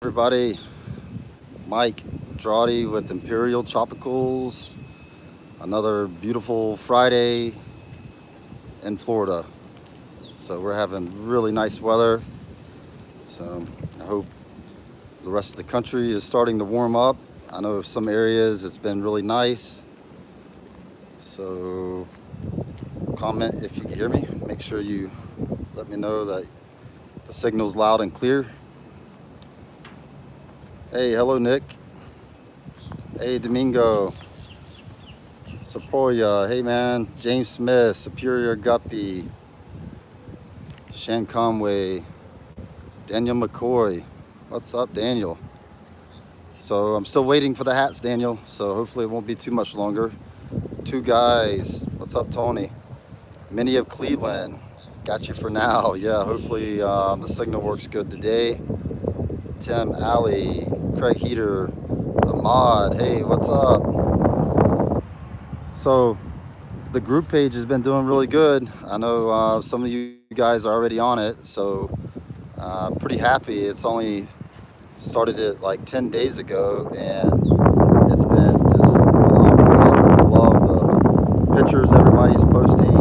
Everybody, Mike Dority with Imperial Tropicals. Another beautiful Friday in Florida. So we're having really nice weather. So I hope the rest of the country is starting to warm up. I know some areas it's been really nice. So comment if you can hear me. Make sure you let me know that the signal's loud and clear. Hey, hello Nick. Hey Domingo. Sepoya, hey man. James Smith, Superior Guppy. Shan Conway. Daniel McCoy. What's up, Daniel? So I'm still waiting for the hats, Daniel. So hopefully it won't be too much longer. Two guys. What's up, Tony? Minnie of Cleveland. Got you for now. Yeah, hopefully the signal works good today. Tim, Alley, Craig Heater, Ahmad. Hey, what's up? So the group page has been doing really good. I know some of you guys are already on it, so pretty happy. It's only started it like 10 days ago, and it's been just phenomenal. I love the pictures everybody's posting.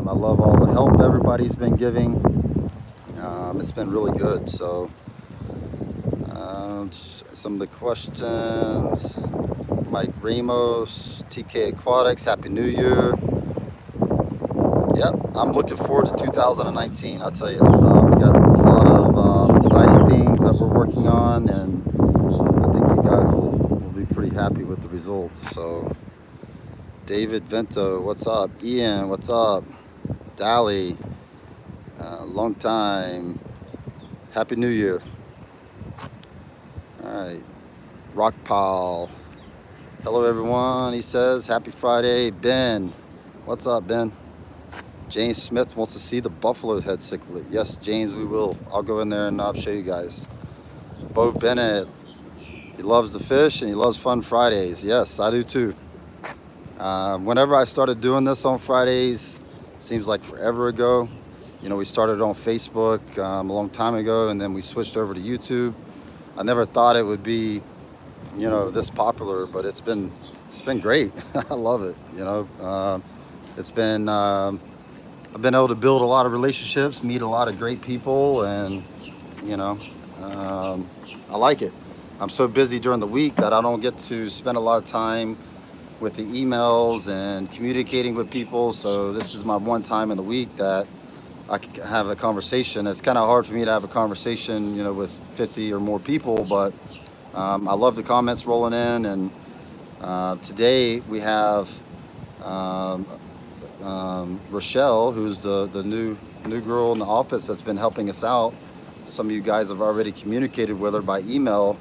I love all the help everybody's been giving. It's been really good. So some of the questions. Mike Ramos, TK Aquatics, Happy New Year. Yep, I'm looking forward to 2019. I'll tell you, we got a lot of exciting things that we're working on, and I think you guys will be pretty happy with the results. So, David Vento, what's up? Ian, what's up? Dally, long time. Happy New Year. All right, Rockpal. Hello, everyone. He says, Happy Friday. Ben, what's up, Ben? James Smith wants to see the buffalo head cichlid. Yes, James, we will. I'll go in there and I'll show you guys. Bo Bennett, he loves the fish and he loves fun Fridays. Yes, I do too. Whenever I started doing this on Fridays, seems like forever ago. You know, we started on Facebook a long time ago, and then we switched over to YouTube. I never thought it would be, you know, this popular, but it's been great. I love it. You know, it's been. I've been able to build a lot of relationships, meet a lot of great people, and you know, I like it. I'm so busy during the week that I don't get to spend a lot of time with the emails and communicating with people. So this is my one time in the week that I can have a conversation. It's kind of hard for me to have a conversation, you know, with 50 or more people, but I love the comments rolling in. And today we have Rochelle, who's the new girl in the office that's been helping us out. Some of you guys have already communicated with her by email,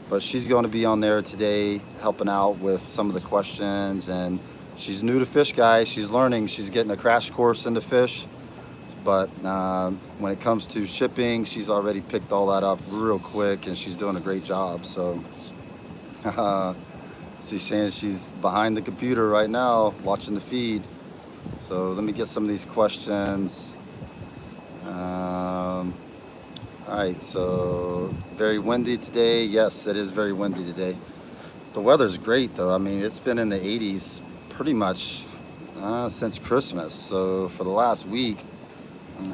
but she's going to be on there today helping out with some of the questions. And she's new to fish, guys. She's learning. She's getting a crash course into fish. But when it comes to shipping, she's already picked all that up real quick, and she's doing a great job. So see, Shan, she's behind the computer right now watching the feed. So let me get some of these questions. All right, so very windy today. Yes, it is very windy today. The weather's great though. I mean, it's been in the 80s pretty much since Christmas. So for the last week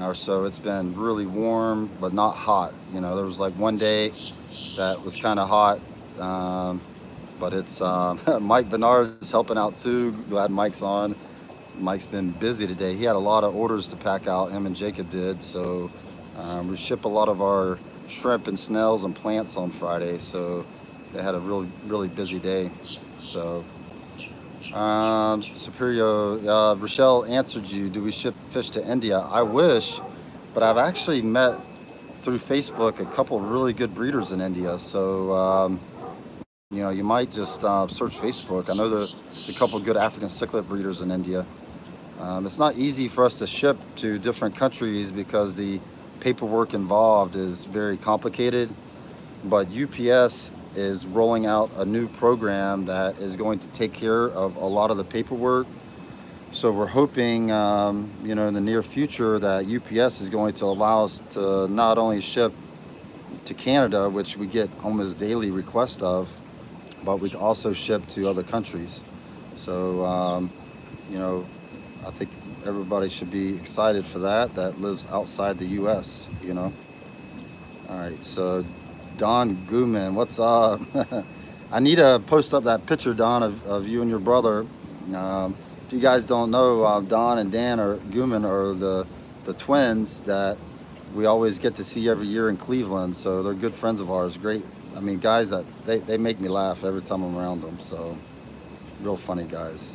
or so, it's been really warm, but not hot. You know, there was like one day that was kind of hot, but it's Mike Bernard is helping out too. Glad Mike's on. Mike's been busy today. He had a lot of orders to pack out, him and Jacob did. So we ship a lot of our shrimp and snails and plants on Friday. So they had a really busy day. So Superior, Rochelle answered you, do we ship fish to India? I wish, but I've actually met through Facebook a couple of really good breeders in India. So you know, you might just search Facebook. I know there's a couple of good African cichlid breeders in India. It's not easy for us to ship to different countries because the paperwork involved is very complicated, but UPS is rolling out a new program that is going to take care of a lot of the paperwork. So we're hoping, you know, in the near future that UPS is going to allow us to not only ship to Canada, which we get almost daily requests of, but we can also ship to other countries. So, you know, I think everybody should be excited for that lives outside the U.S., you know. All right, so Don Gooman, what's up? I need to post up that picture, Don, of you and your brother. If you guys don't know, Don and Dan Gooman are the twins that we always get to see every year in Cleveland. So they're good friends of ours. Great, I mean, guys that they make me laugh every time I'm around them. So real funny guys.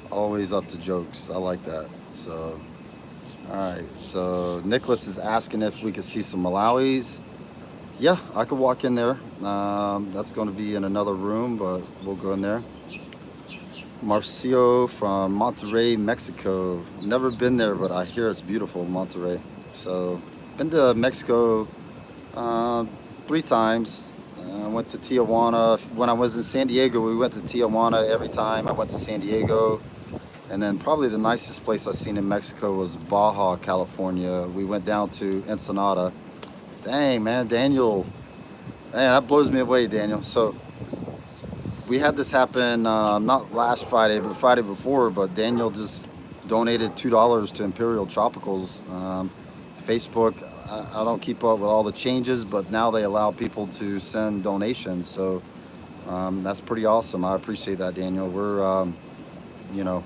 Always up to jokes. I like that. So, all right. So Nicholas is asking if we could see some Malawis. Yeah, I could walk in there. That's going to be in another room, but we'll go in there. Marcio from Monterrey, Mexico. Never been there, but I hear it's beautiful, Monterrey. So, been to Mexico 3 times. I went to Tijuana. When I was in San Diego, we went to Tijuana every time I went to San Diego. And then probably the nicest place I've seen in Mexico was Baja, California. We went down to Ensenada. Dang, man, Daniel. Man, that blows me away, Daniel. So we had this happen not last Friday, but Friday before. But Daniel just donated $2 to Imperial Tropicals. Facebook, I don't keep up with all the changes, but now they allow people to send donations. So that's pretty awesome. I appreciate that, Daniel. We're, you know,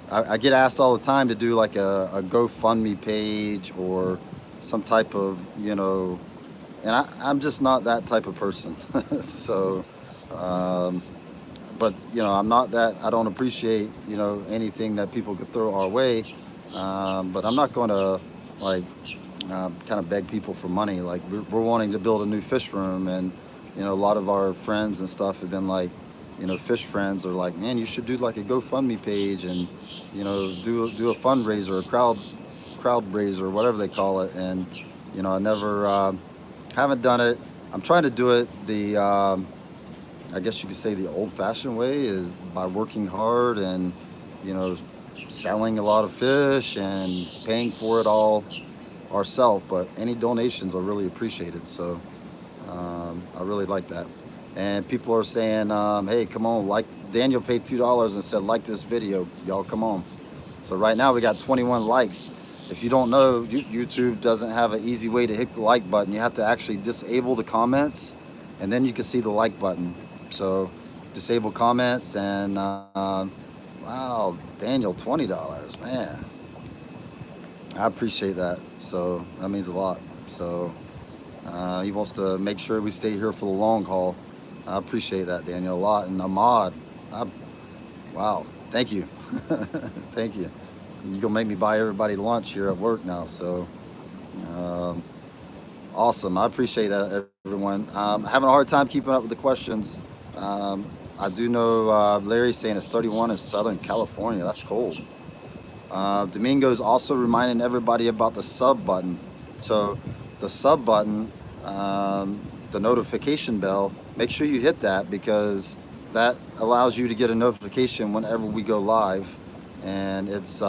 I get asked all the time to do like a GoFundMe page or some type of, you know, and I'm just not that type of person. So, but, you know, I'm not that, I don't appreciate, you know, anything that people could throw our way. But I'm not going to, like, kind of beg people for money. Like, we're wanting to build a new fish room, and, you know, a lot of our friends and stuff have been like, you know, fish friends are like, man, you should do like a GoFundMe page and, you know, do a fundraiser, a crowd raiser, whatever they call it. And, you know, I never, haven't done it. I'm trying to do it the, I guess you could say the old-fashioned way, is by working hard and, you know, selling a lot of fish and paying for it all ourselves. But any donations are really appreciated. So I really like that. And people are saying, hey, come on, like, Daniel paid $2 and said, like this video, y'all come on. So right now we got 21 likes. If you don't know, YouTube doesn't have an easy way to hit the like button. You have to actually disable the comments, and then you can see the like button. So disable comments, and wow, Daniel, $20, man. I appreciate that. So that means a lot. So he wants to make sure we stay here for the long haul. I appreciate that, Daniel, a lot. And Ahmad, wow, thank you. Thank you. You're gonna make me buy everybody lunch here at work now. So awesome. I appreciate that, everyone. I'm having a hard time keeping up with the questions. I do know Larry's saying it's 31 in Southern California. That's cold. Domingo's also reminding everybody about the sub button. So the sub button, the notification bell, make sure you hit that, because that allows you to get a notification whenever we go live. And it's, you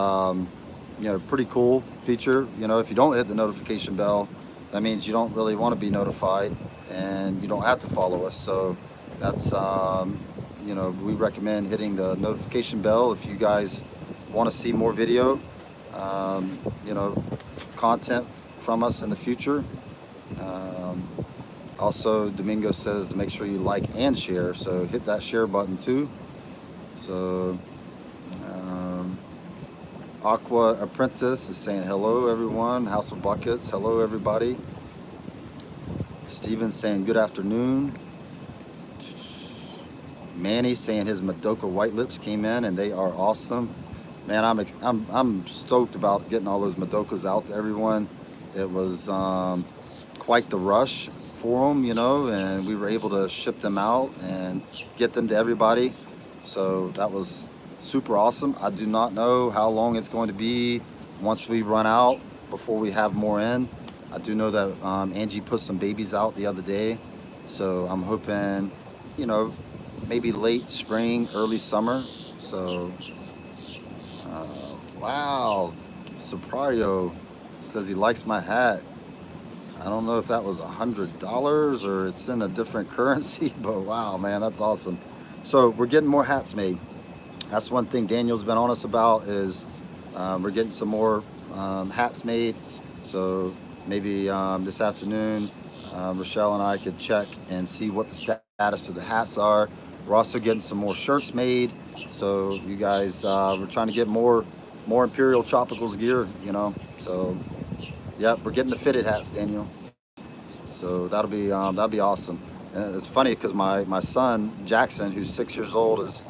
know, pretty cool feature. You know, if you don't hit the notification bell, that means you don't really want to be notified, and you don't have to follow us. So that's, you know, we recommend hitting the notification bell if you guys want to see more video, you know, content from us in the future. Also, Domingo says to make sure you like and share, so hit that share button too. So Aqua Apprentice is saying hello, everyone. House of Buckets, hello, everybody. Steven's saying good afternoon. Manny saying his Madoka white lips came in and they are awesome. Man, I'm stoked about getting all those Madokas out to everyone. It was quite the rush for them, you know, and we were able to ship them out and get them to everybody. So that was super awesome. I do not know how long it's going to be once we run out before we have more in. I do know that Angie put some babies out the other day, so I'm hoping, you know, maybe late spring, early summer. So wow, Soprario says he likes my hat. I don't know if that was $100 or it's in a different currency, but wow, man, that's awesome. So we're getting more hats made. That's one thing Daniel's been on us about is we're getting some more hats made. So maybe this afternoon, Rochelle and I could check and see what the status of the hats are. We're also getting some more shirts made. So you guys, we're trying to get more Imperial Tropicals gear, you know. So yep, we're getting the fitted hats, Daniel. So that'll be awesome. And it's funny because my son Jackson, who's 6 years old,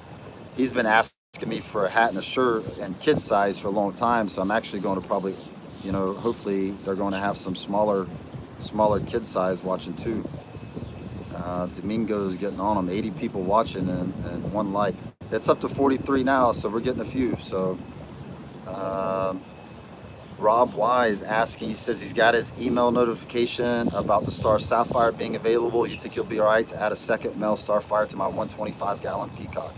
he's been asking me for a hat and a shirt and kid size for a long time. So I'm actually going to probably, you know, hopefully they're going to have some smaller kid size watching too. Domingo's getting on them. 80 people watching and one like. It's up to 43 now, so we're getting a few. So Rob Wise asking, he says he's got his email notification about the Star Sapphire being available. You think he'll be all right to add a second male Starfire to my 125-gallon Peacock?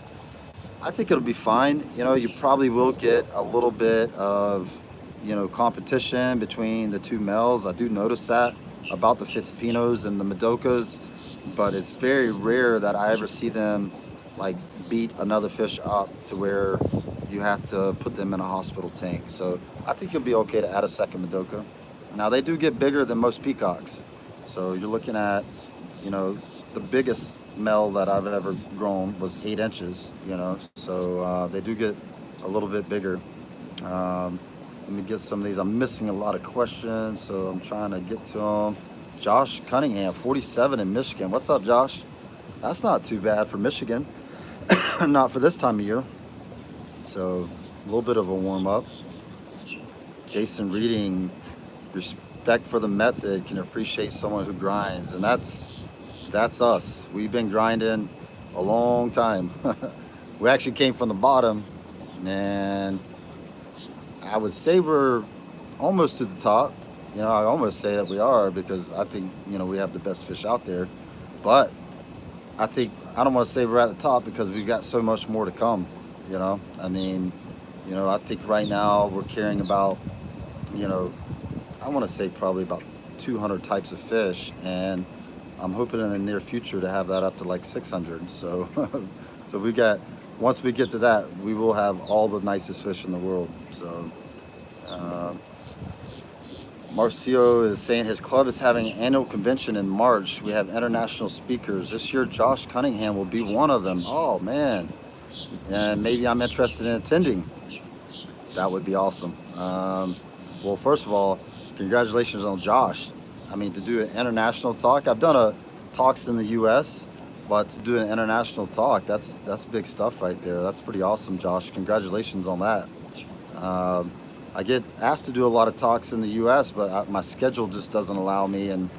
I think it'll be fine. You know, you probably will get a little bit of, you know, competition between the two males. I do notice that about the Filipinos and the Madokas, but it's very rare that I ever see them like beat another fish up to where you have to put them in a hospital tank. So I think you'll be okay to add a second Madoka. Now they do get bigger than most peacocks. So you're looking at, you know, the biggest male that I've ever grown was 8 inches, you know. So they do get a little bit bigger. Let me get some of these. I'm missing a lot of questions, so I'm trying to get to them. Josh Cunningham, 47 in Michigan. What's up, Josh? That's not too bad for Michigan. Not for this time of year. So a little bit of a warm-up. Jason Reading, respect for the method, can appreciate someone who grinds. And that's us. We've been grinding a long time. We actually came from the bottom, and I would say we're almost to the top. You know, I almost say that we are because I think, you know, we have the best fish out there. But I don't want to say we're at the top because we've got so much more to come, you know. I mean, you know, I think right now we're carrying about, you know, I want to say probably about 200 types of fish, and I'm hoping in the near future to have that up to like 600. So, so we got, once we get to that, we will have all the nicest fish in the world. So, Marcio is saying his club is having an annual convention in March. We have international speakers. This year, Josh Cunningham will be one of them. Oh, man. And maybe I'm interested in attending. That would be awesome. Well, first of all, congratulations on Josh. I mean, to do an international talk, I've done talks in the U.S., but to do an international talk, that's big stuff right there. That's pretty awesome, Josh. Congratulations on that. I get asked to do a lot of talks in the U.S., but my schedule just doesn't allow me, and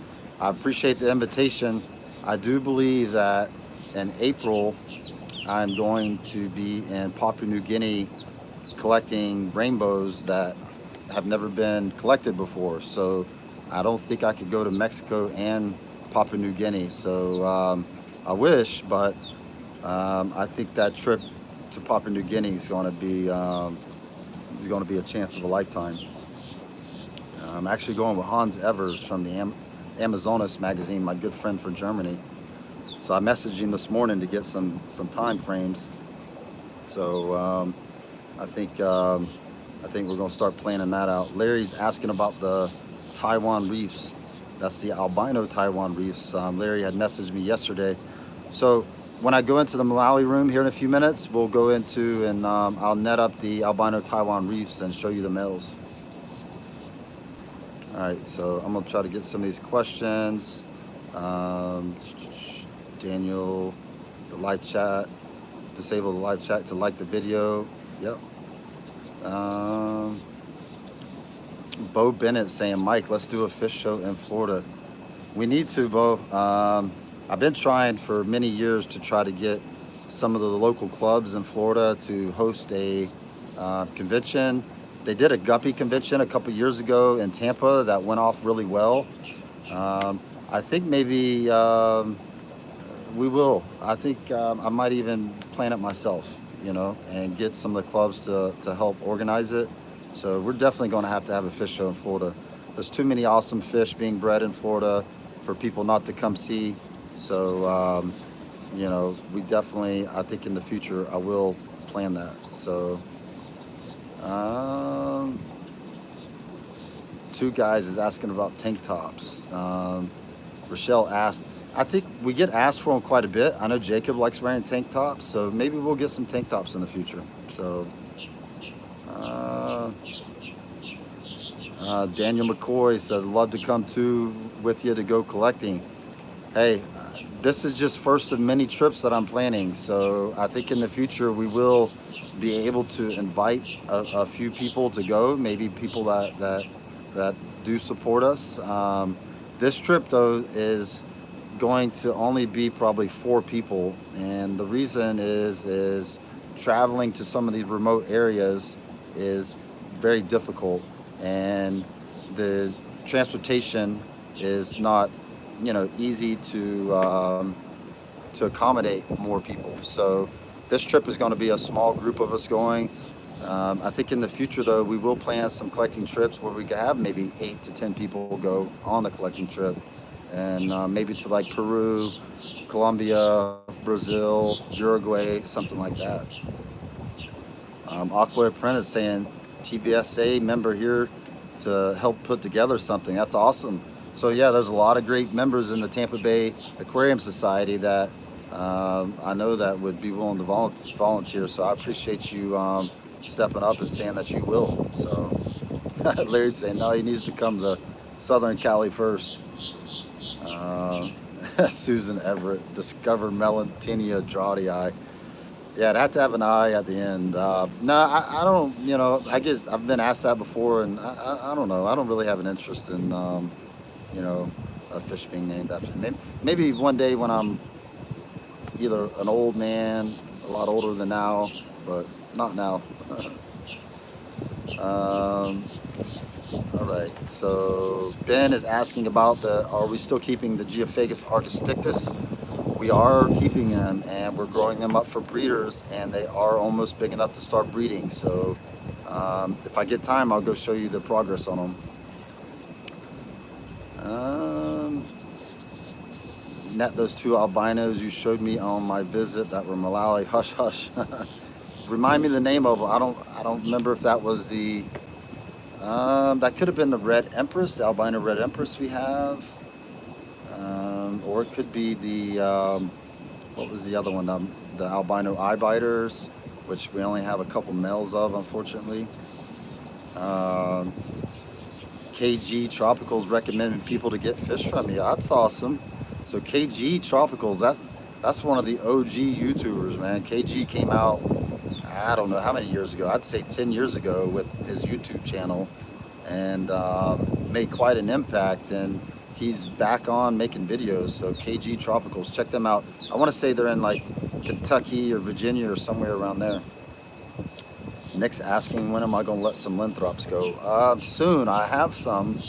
I appreciate the invitation. I do believe that in April, I'm going to be in Papua New Guinea collecting rainbows that have never been collected before. So I don't think I could go to Mexico and Papua New Guinea. So I wish, but I think that trip to Papua New Guinea is going to be a chance of a lifetime. I'm actually going with Hans Evers from the Amazonas magazine, my good friend from Germany. So I messaged him this morning to get some time frames. So I think we're going to start planning that out. Larry's asking about the Taiwan reefs. That's the albino Taiwan reefs. Larry had messaged me yesterday. So when I go into the Malawi room here in a few minutes, we'll go into and I'll net up the albino Taiwan reefs and show you the males. All right, so I'm gonna try to get some of these questions. Daniel, the live chat, disable the live chat to like the video. Yep. Bo Bennett saying, Mike, let's do a fish show in Florida. We need to, Bo. I've been trying for many years to try to get some of the local clubs in Florida to host a convention. They did a guppy convention a couple years ago in Tampa that went off really well. I think maybe we will. I think I might even plan it myself, you know, and get some of the clubs to help organize it. So we're definitely going to have a fish show in Florida. there's too many awesome fish being bred in Florida for people not to come see. So, you know, we definitely, I think in the future, I will plan that. So, two guys is asking about tank tops. Rochelle asked, I think we get asked for them quite a bit. I know Jacob likes wearing tank tops, so maybe we'll get some tank tops in the future. So, Daniel McCoy said, love to come with you to go collecting. Hey, this is just first of many trips that I'm planning. So I think in the future we will be able to invite a few people to go, maybe people that do support us. This trip though is going to only be probably 4 people, and the reason is traveling to some of these remote areas is very difficult, and the transportation is not, you know, easy to accommodate more people. So this trip is going to be a small group of us going. I think in the future though we will plan some collecting trips where we can have maybe 8 to 10 people go on the collecting trip, and maybe to like Peru, Colombia, Brazil, Uruguay, something like that. Aqua Apprentice saying TBSA member here to help put together something. That's awesome. So yeah, there's a lot of great members in the Tampa Bay Aquarium Society that I know that would be willing to volunteer. So I appreciate you stepping up and saying that you will. So Larry's saying no, he needs to come to Southern Cali first. Susan Everett, discover Melanotaenia Dority. Yeah, it'd have to have an eye at the end. No, I don't, you know, I've been asked that before, and I don't know. I don't really have an interest in, you know, a fish being named after me. Maybe one day when I'm either an old man, a lot older than now, but not now. All right, so Ben is asking about are we still keeping the Geophagus argustictus? We are keeping them, and we're growing them up for breeders, and they are almost big enough to start breeding. So if I get time, I'll go show you the progress on them. Net those 2 albinos you showed me on my visit that were Malawi. Hush, hush. Remind me the name of them. I don't remember if that was the. That could have been the Red Empress, the albino Red Empress we have. Or it could be the, what was the other one? The albino eye biters, which we only have a couple males of, unfortunately. KG Tropicals recommending people to get fish from you. That's awesome. So KG Tropicals, that's one of the OG YouTubers, man. KG came out, I don't know how many years ago. I'd say 10 years ago with his YouTube channel, and made quite an impact. And he's back on making videos. So KG Tropicals, check them out. I want to say they're in like Kentucky or Virginia or somewhere around there. Nick's asking, when am I going to let some Linthrops go? Soon. I have some.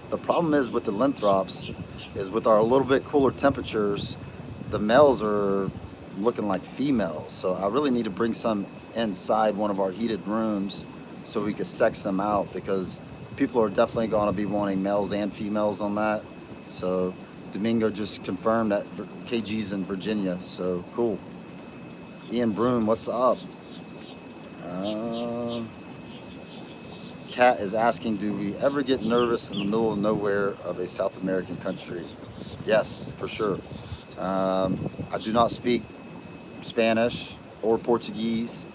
The problem is with the Linthrops is with our little bit cooler temperatures, the males are looking like females. So I really need to bring some inside one of our heated rooms so we can sex them out, because people are definitely going to be wanting males and females on that. So Domingo just confirmed that KG's in Virginia. So cool. Ian Broom, what's up? Kat is asking, do we ever get nervous in the middle of nowhere of a South American country? Yes, for sure. I do not speak Spanish or Portuguese,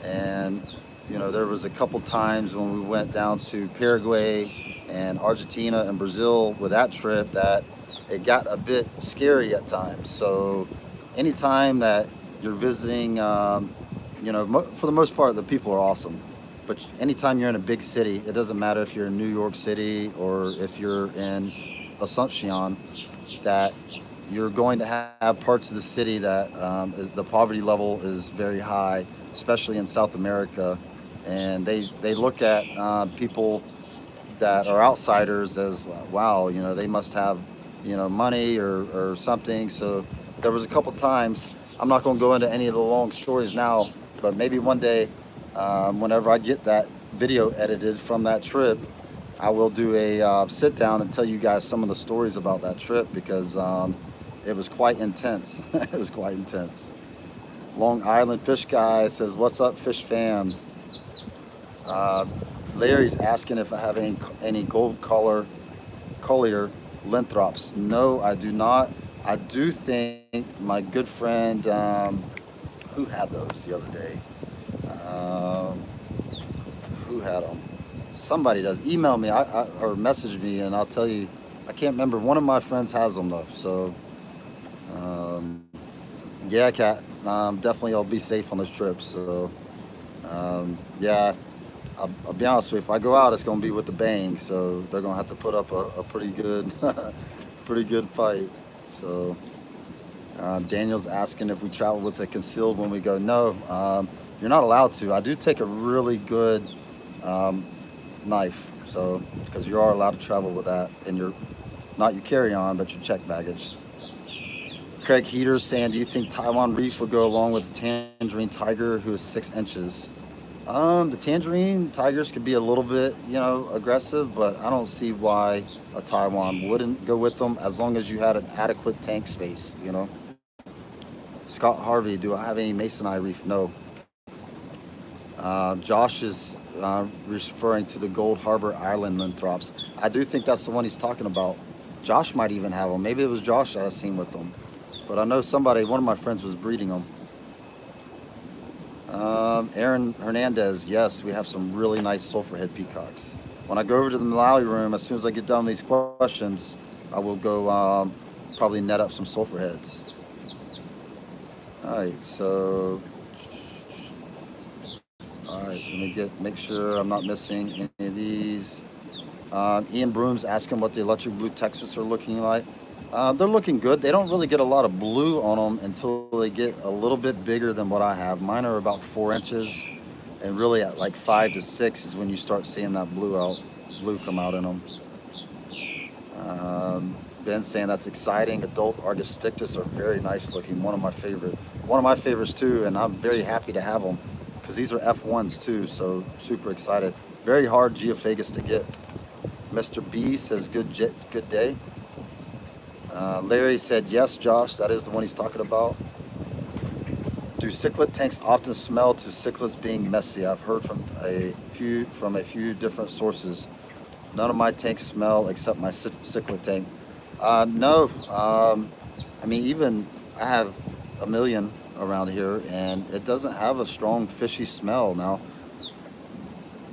and you know, there was a couple times when we went down to Paraguay and Argentina and Brazil with that trip that it got a bit scary at times. So anytime that you're visiting, you know, for the most part, the people are awesome. But anytime you're in a big city, it doesn't matter if you're in New York City or if you're in Asuncion, that you're going to have parts of the city that the poverty level is very high, especially in South America. And they look at people that are outsiders as, wow, you know, they must have, you know, money or something. So there was a couple times, I'm not going to go into any of the long stories now, but maybe one day, whenever I get that video edited from that trip, I will do a sit down and tell you guys some of the stories about that trip because it was quite intense. It was quite intense. Long Island Fish Guy says, "What's up, fish fam?" Uh, Larry's asking if I have any gold collier linthrops. No, I do not. I do think my good friend, who had those the other day? Um, who had them? Somebody does. Email me or message me, and I'll tell you. I can't remember. One of my friends has them though. So, um, yeah, Kat. Definitely, I'll be safe on those trips. So, yeah. I'll be honest with you. If I go out, it's going to be with the bang. So they're going to have to put up a pretty good, pretty good fight. So Daniel's asking if we travel with the concealed when we go. No, you're not allowed to. I do take a really good knife, so because you are allowed to travel with that in your, not your carry-on, but your check baggage. Craig Heaters saying, do you think Taiwan Reef would go along with the tangerine tiger who is 6 inches? The tangerine tigers could be a little bit, aggressive, but I don't see why a Taiwan wouldn't go with them as long as you had an adequate tank space, Scott Harvey, do I have any masonite reef? No. Josh is referring to the Gold Harbor Island linthrops. I do think that's the one he's talking about. Josh might even have them. Maybe it was Josh that I've seen with them. But I know one of my friends was breeding them. Aaron Hernandez, yes, we have some really nice sulfurhead peacocks. When I go over to the Malawi room, as soon as I get done with these questions, I will go probably net up some sulfurheads. Alright, so alright, let me make sure I'm not missing any of these. Ian Broom's asking what the electric blue Texas are looking like. They're looking good. They don't really get a lot of blue on them until they get a little bit bigger than what I have. Mine are about 4 inches, and really at like 5 to 6 is when you start seeing that blue come out in them. Ben saying that's exciting. Adult Argus stictus are very nice looking. One of my favorites too, and I'm very happy to have them because these are F1s too. So super excited. Very hard Geophagus to get. Mr. B says good day. Larry said, yes, Josh, that is the one he's talking about. Do cichlid tanks often smell to cichlids being messy? I've heard from a few different sources. None of my tanks smell except my cichlid tank. No, I mean, even I have a million around here and it doesn't have a strong fishy smell. Now,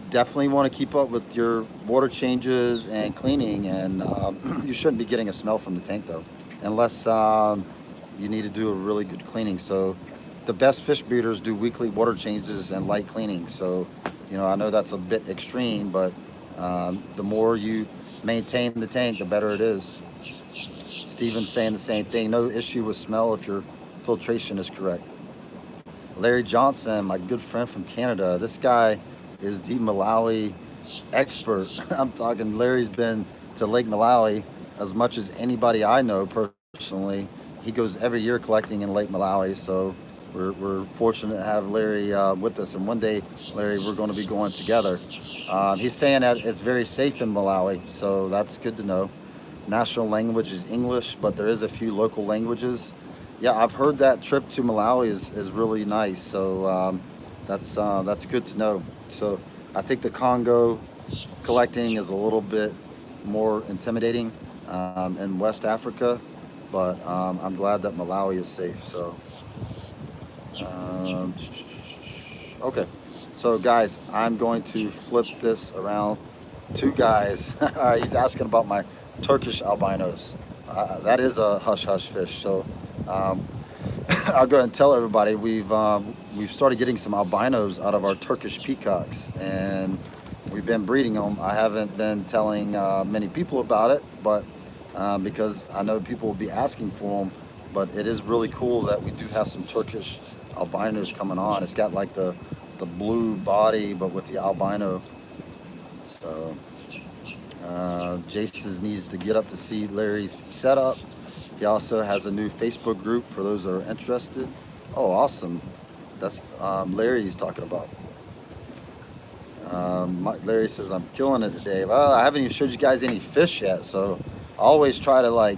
definitely want to keep up with your water changes and cleaning, and you shouldn't be getting a smell from the tank though, unless you need to do a really good cleaning. So the best fish breeders do weekly water changes and light cleaning. So I know that's a bit extreme, but the more you maintain the tank, the better it is. Steven's saying the same thing. No issue with smell if your filtration is correct. Larry Johnson, my good friend from Canada, this guy is the Malawi expert. I'm talking Larry's been to Lake Malawi as much as anybody I know personally. He goes every year collecting in Lake Malawi, so we're fortunate to have Larry with us, and one day, Larry, we're going to be going together. He's saying that it's very safe in Malawi, so that's good to know. National language is English, but there is a few local languages. Yeah, I've heard that trip to Malawi is really nice, so that's good to know. So I think the Congo collecting is a little bit more intimidating in West Africa, but I'm glad that Malawi is safe. So okay, so guys, I'm going to flip this around. 2 guys. All right, he's asking about my Turkish albinos. That is a hush-hush fish. So I'll go ahead and tell everybody we've started getting some albinos out of our Turkish peacocks, and we've been breeding them. I haven't been telling many people about it, but because I know people will be asking for them. But it is really cool that we do have some Turkish albinos coming on. It's got like the blue body, but with the albino. So Jason needs to get up to see Larry's setup. He also has a new Facebook group for those that are interested. Oh, awesome. That's Larry he's talking about. Larry says, I'm killing it today. Well, I haven't even showed you guys any fish yet, so I always try to like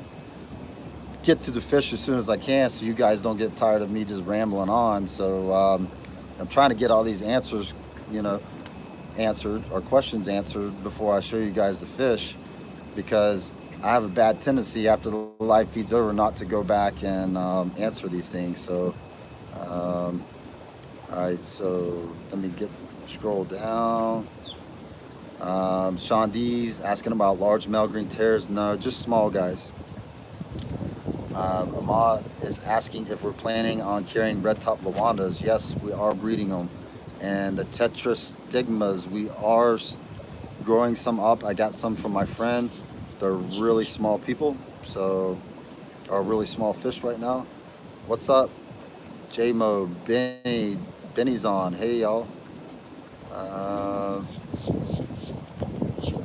get to the fish as soon as I can so you guys don't get tired of me just rambling on. So I'm trying to get all these answers, you know, answered or questions answered before I show you guys the fish, because I have a bad tendency after the live feed's over not to go back and answer these things. So all right, so let me scroll down. Sean D's asking about large male green terrors. No, just small guys. Ahmad is asking if we're planning on carrying red top lawandas. Yes, we are breeding them. And the tetrastigmas, we are growing some up. I got some from my friend. They're really small people, so are really small fish right now. What's up? J-Mo, Benny's on. Hey, y'all.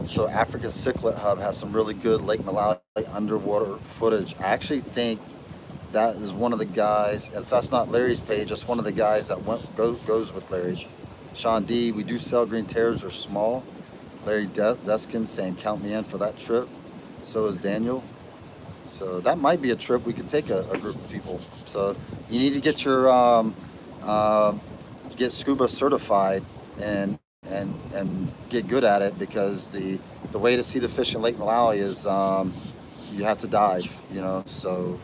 So African Cichlid Hub has some really good Lake Malawi underwater footage. I actually think that is one of the guys, if that's not Larry's page, that's one of the guys that goes with Larry. Sean D, we do sell green terrors, are small. Larry Deskin saying count me in for that trip. So is Daniel. So that might be a trip we could take a group of people. So you need to get your get scuba certified and get good at it, because the way to see the fish in Lake Malawi is you have to dive, you know. So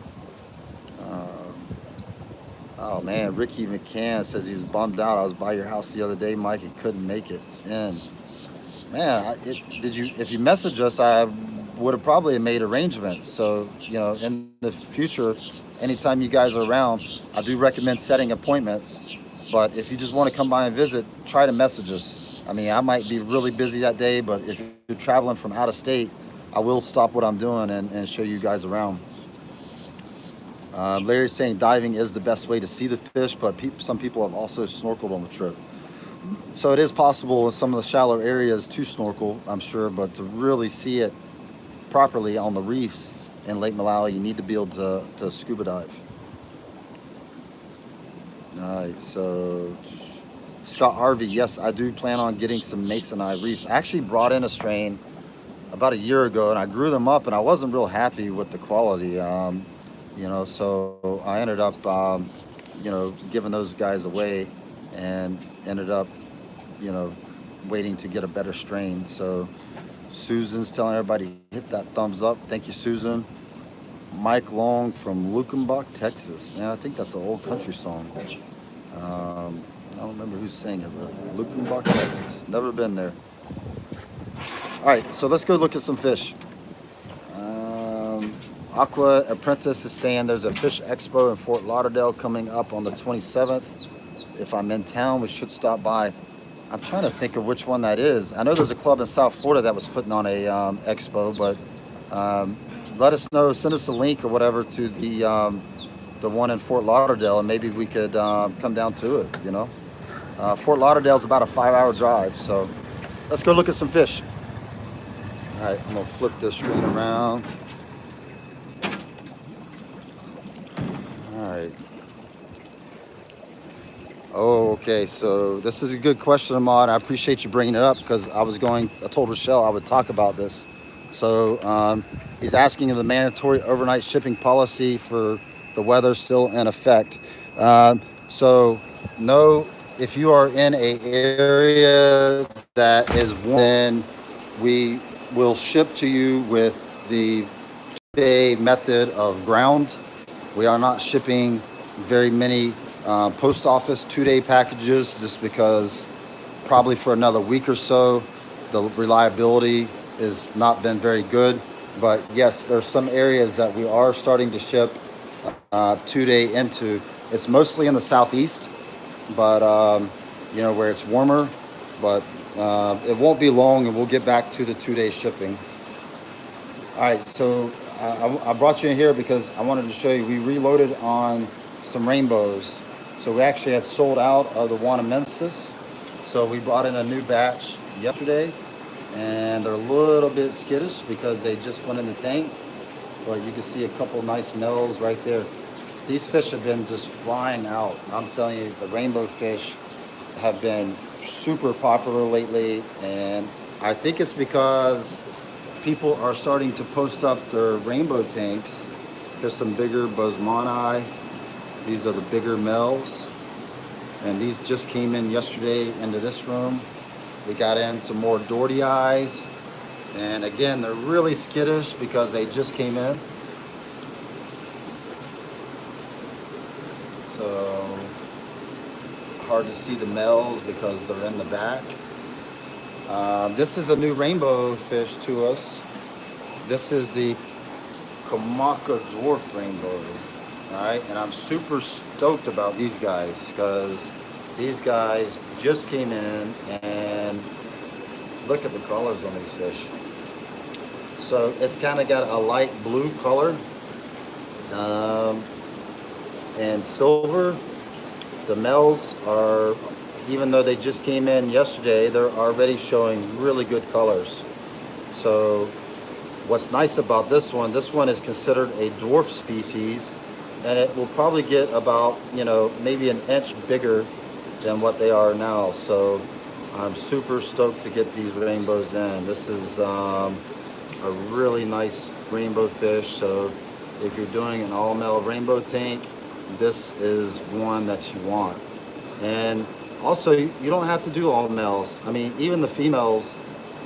oh man, Ricky McCann says he was bummed out. I was by your house the other day, Mike, and couldn't make it in. Man, if you message us, I would have probably made arrangements. So, you know, in the future, anytime you guys are around, I do recommend setting appointments. But if you just want to come by and visit, try to message us. I mean, I might be really busy that day, but if you're traveling from out of state, I will stop what I'm doing and show you guys around. Larry's saying diving is the best way to see the fish, but some people have also snorkeled on the trip. So it is possible in some of the shallow areas to snorkel, I'm sure, but to really see it properly on the reefs in Lake Malawi, you need to be able to scuba dive. All right, so Scott Harvey, yes, I do plan on getting some Masonite reefs. I actually brought in a strain about a year ago, and I grew them up, and I wasn't real happy with the quality, you know, so I ended up, you know, giving those guys away, and ended up, you know, waiting to get a better strain. So Susan's telling everybody hit that thumbs up. Thank you, Susan. Mike Long from Lukenbach, Texas. Man, I think that's an old country song. I don't remember who's saying it, but Lukenbach, Texas. Never been there. All right, so let's go look at some fish. Aqua Apprentice is saying there's a fish expo in Fort Lauderdale coming up on the 27th. If I'm in town, we should stop by. I'm trying to think of which one that is. I know there's a club in South Florida that was putting on a expo, but let us know, send us a link or whatever to the one in Fort Lauderdale, and maybe we could come down to it, you know. Fort Lauderdale is about a 5-hour drive, so let's go look at some fish. All right, I'm gonna flip this screen around. All right. Oh, okay, so this is a good question, Ahmad. I appreciate you bringing it up, because I told Rochelle I would talk about this. So he's asking if the mandatory overnight shipping policy for the weather still in effect. So no, if you are in an area that is warm, then we will ship to you with the 2-day method of ground. We are not shipping very many post office 2-day packages, just because probably for another week or so the reliability has not been very good. But yes, there's some areas that we are starting to ship 2-day into. It's mostly in the southeast, but you know, where it's warmer, but it won't be long and we'll get back to the 2-day shipping. All right, so I brought you in here because I wanted to show you, we reloaded on some rainbows. So we actually had sold out of the Winemilleri. So we brought in a new batch yesterday, and they're a little bit skittish because they just went in the tank. But you can see a couple nice males right there. These fish have been just flying out. I'm telling you, the rainbow fish have been super popular lately, and I think it's because people are starting to post up their rainbow tanks. There's some bigger Boesemani. These are the bigger males, and these just came in yesterday into this room. We got in some more dorityi, and again, they're really skittish because they just came in. So hard to see the males because they're in the back. This is a new rainbow fish to us. This is the Kamaka dwarf rainbow. All right, and I'm super stoked about these guys because these guys just came in, and look at the colors on these fish. So it's kind of got a light blue color and silver. The males are, even though they just came in yesterday, they're already showing really good colors. So what's nice about this one is considered a dwarf species, and it will probably get about, you know, maybe an inch bigger than what they are now. So I'm super stoked to get these rainbows in. This is a really nice rainbow fish. So if you're doing an all male rainbow tank, this is one that you want. And also, you don't have to do all males. I mean, even the females,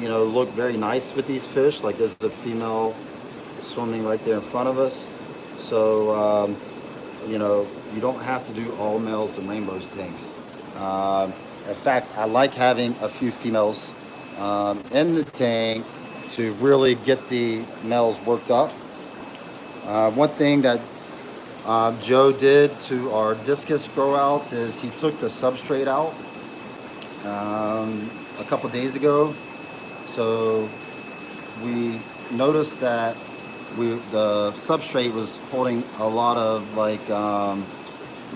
you know, look very nice with these fish. Like there's a female swimming right there in front of us. So, you know, you don't have to do all males in rainbows tanks. In fact, I like having a few females in the tank to really get the males worked up. One thing that Joe did to our discus grow outs is he took the substrate out a couple days ago. So we noticed that the substrate was holding a lot of like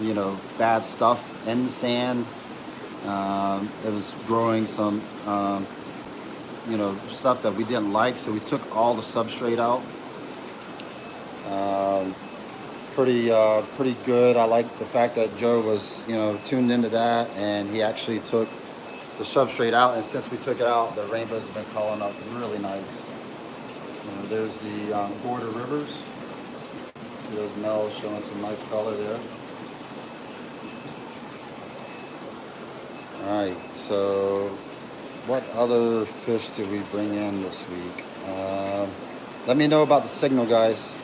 you know, bad stuff in the sand. It was growing some you know, stuff that we didn't like, so we took all the substrate out. Pretty good. I like the fact that Joe was, you know, tuned into that, and he actually took the substrate out, and since we took it out, the rainbows have been calling up really nice. There's the Goyder rivers. See those males showing some nice color there. All right, so what other fish did we bring in this week? Let me know about the signal, guys.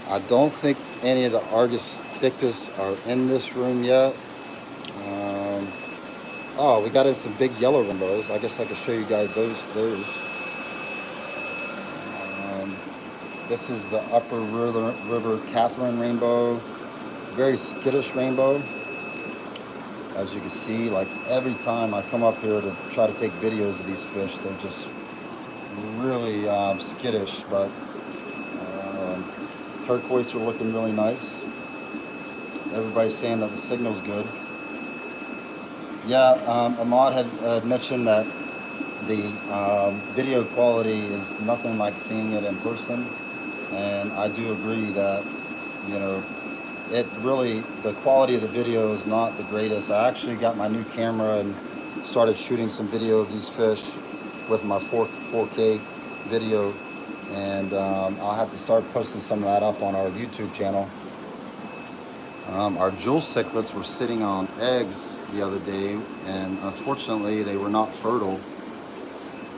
I don't think any of the Argus Stictus are in this room yet. Oh, we got in some big yellow rainbows. I guess I could show you guys those. This is the Upper River Katherine rainbow. Very skittish rainbow. As you can see, like every time I come up here to try to take videos of these fish, they're just really skittish, but turquoise are looking really nice. Everybody's saying that the signal's good. Yeah, Ahmad had mentioned that the video quality is nothing like seeing it in person, and I do agree that, you know, it really, the quality of the video is not the greatest. I actually got my new camera and started shooting some video of these fish with my 4K video, and I'll have to start posting some of that up on our YouTube channel. Our jewel cichlids were sitting on eggs the other day, and unfortunately they were not fertile,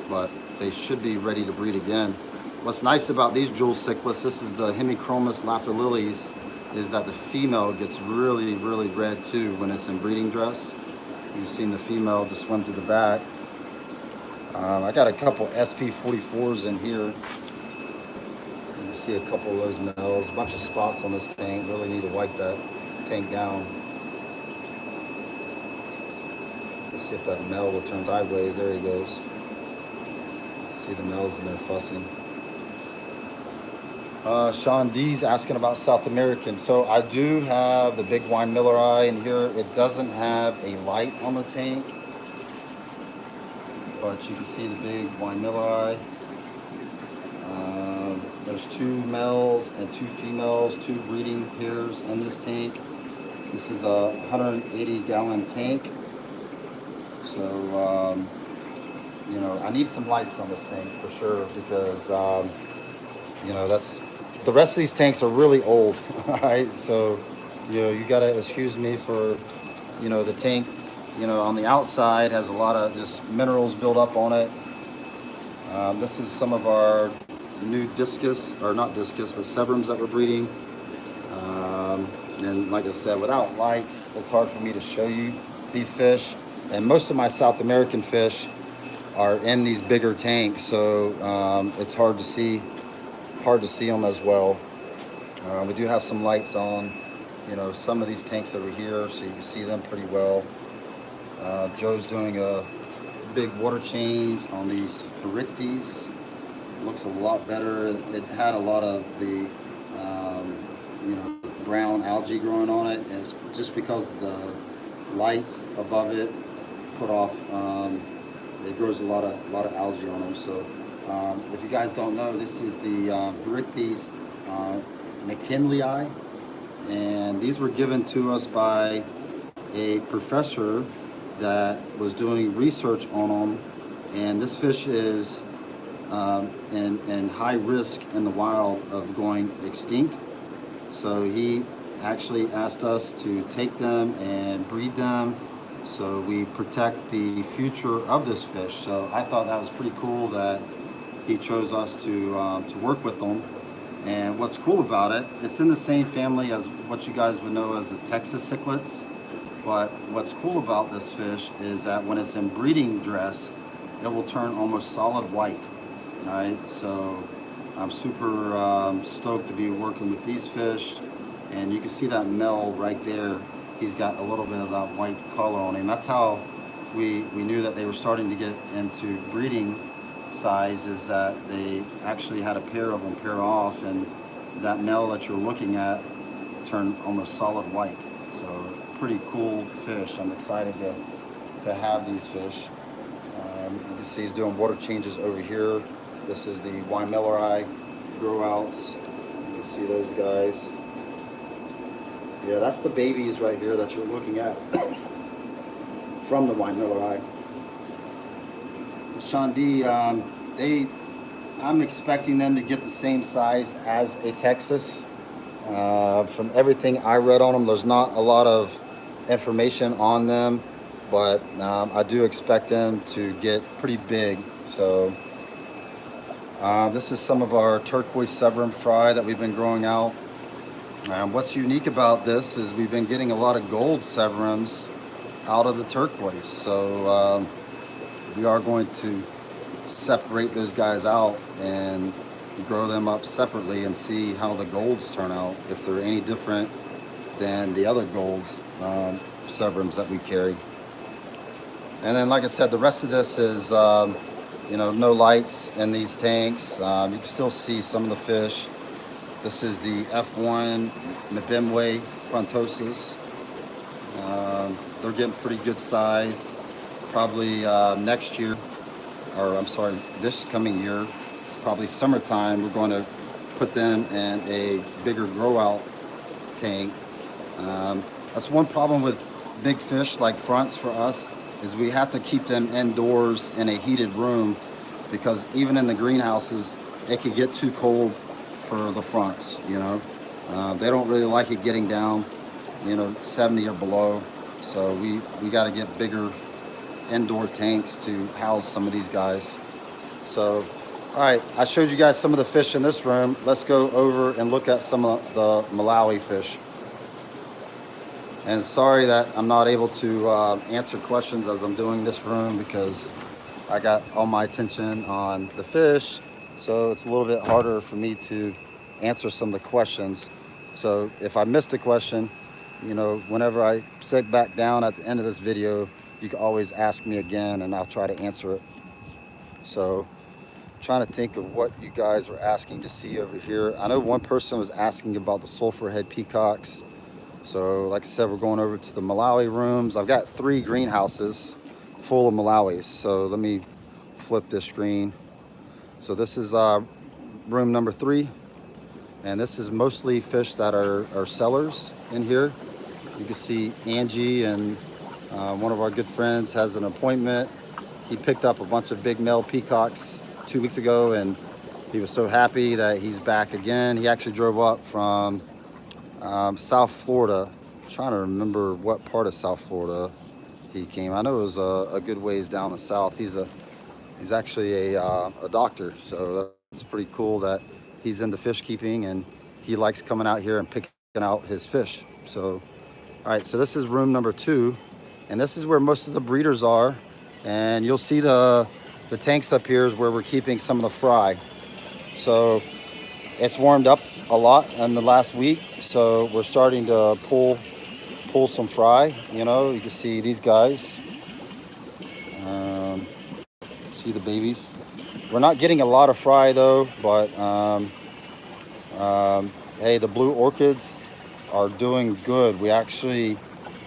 but they should be ready to breed again. What's nice about these jewel cichlids, this is the Hemichromis lafililis, is that the female gets really, really red too when it's in breeding dress. You've seen the female just swim to the back. I got a couple SP44s in here. You can see a couple of those males, a bunch of spots on this tank. Really need to wipe that tank down. Let's see if that male will turn sideways. There he goes. See the males in there fussing. Sean D's asking about South American. So I do have the big Winemilleri in here. It doesn't have a light on the tank, but you can see the big Winemilleri. There's 2 males and 2 females, 2 breeding pairs in this tank. This is a 180-gallon tank. So, you know, I need some lights on this tank for sure because, you know, that's, the rest of these tanks are really old, all right? So, you know, you gotta excuse me for, you know, the tank, you know, on the outside has a lot of just minerals built up on it. This is some of our new discus, or not discus, but severums that we're breeding. And like I said, without lights, it's hard for me to show you these fish. And most of my South American fish are in these bigger tanks, so it's hard to see them as well. We do have some lights on, you know, some of these tanks over here, so you can see them pretty well. Joe's doing a big water change on these Doritys. Looks a lot better. It had a lot of the you know, brown algae growing on it, and it's just because the lights above it put off. It grows a lot of algae on them. So if you guys don't know, this is the Doritys McKinleyi, and these were given to us by a professor that was doing research on them, and this fish is in high risk in the wild of going extinct. So he actually asked us to take them and breed them so we protect the future of this fish. So I thought that was pretty cool that he chose us to work with them. And what's cool about it, it's in the same family as what you guys would know as the Texas cichlids. But what's cool about this fish is that when it's in breeding dress, it will turn almost solid white. All right, so I'm super stoked to be working with these fish. And you can see that male right there. He's got a little bit of that white color on him. That's how we knew that they were starting to get into breeding size, is that they actually had a pair of them pair off, and that male that you're looking at turned almost solid white. So pretty cool fish. I'm excited to have these fish. You can see he's doing water changes over here. This is the Winemilleri grow outs. You can see those guys. Yeah, that's the babies right here that you're looking at from the Winemilleri. Shandi, I'm expecting them to get the same size as a Texas. From everything I read on them, there's not a lot of information on them, but I do expect them to get pretty big. So this is some of our turquoise severum fry that we've been growing out. What's unique about this is we've been getting a lot of gold severums out of the turquoise. So we are going to separate those guys out and grow them up separately and see how the golds turn out, if they're any different than the other golds severums that we carry. And then, like I said, the rest of this is you know, no lights in these tanks. You can still see some of the fish. This is the F1 Mbembe frontosus. They're getting pretty good size. Probably next year, or I'm sorry, this coming year, probably summertime, we're going to put them in a bigger grow out tank. That's one problem with big fish like fronts for us, is we have to keep them indoors in a heated room, because even in the greenhouses, it could get too cold for the fronts, you know. They don't really like it getting down, you know, 70 or below. So we got to get bigger indoor tanks to house some of these guys. So, all right, I showed you guys some of the fish in this room. Let's go over and look at some of the Malawi fish. And sorry that I'm not able to answer questions as I'm doing this room, because I got all my attention on the fish. So it's a little bit harder for me to answer some of the questions. So if I missed a question, you know, whenever I sit back down at the end of this video, you can always ask me again and I'll try to answer it. So I'm trying to think of what you guys were asking to see over here. I know one person was asking about the sulfur head peacocks. So like I said, we're going over to the Malawi rooms. I've got 3 greenhouses full of Malawis. So let me flip this screen. So this is room number 3. And this is mostly fish that are sellers in here. You can see Angie and One of our good friends has an appointment. He picked up a bunch of big male peacocks 2 weeks ago, and he was so happy that he's back again. He actually drove up from South Florida. I'm trying to remember what part of South Florida he came. I know it was a good ways down the south. He's actually a doctor, so that's pretty cool that he's into fish keeping and he likes coming out here and picking out his fish. So, all right, so this is room number 2, and this is where most of the breeders are. And you'll see the tanks up here is where we're keeping some of the fry. So it's warmed up a lot in the last week, so we're starting to pull some fry. You know, you can see these guys. See the babies. We're not getting a lot of fry though, but hey, the blue orchids are doing good. We actually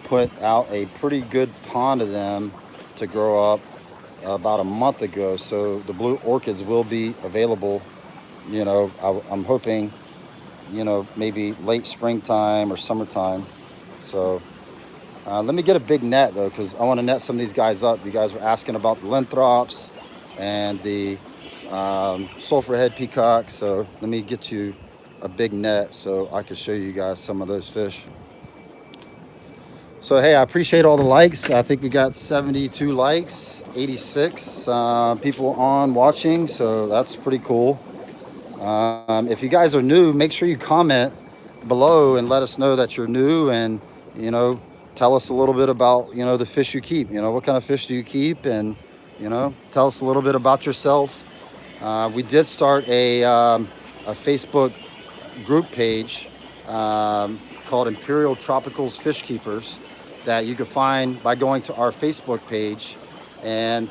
put out a pretty good pond of them to grow up about a month ago, so the blue orchids will be available. You know, I'm hoping, you know, maybe late springtime or summertime. So let me get a big net though, because I want to net some of these guys up. You guys were asking about the Linthrops and the sulfur head peacock, so let me get you a big net so I can show you guys some of those fish. So hey, I appreciate all the likes. I think we got 72 likes, 86 people on watching, so that's pretty cool. If you guys are new, make sure you comment below and let us know that you're new, and you know, tell us a little bit about, you know, the fish you keep. You know, what kind of fish do you keep, and you know, tell us a little bit about yourself. We did start a Facebook group page called Imperial Tropicals Fish Keepers that you can find by going to our Facebook page. And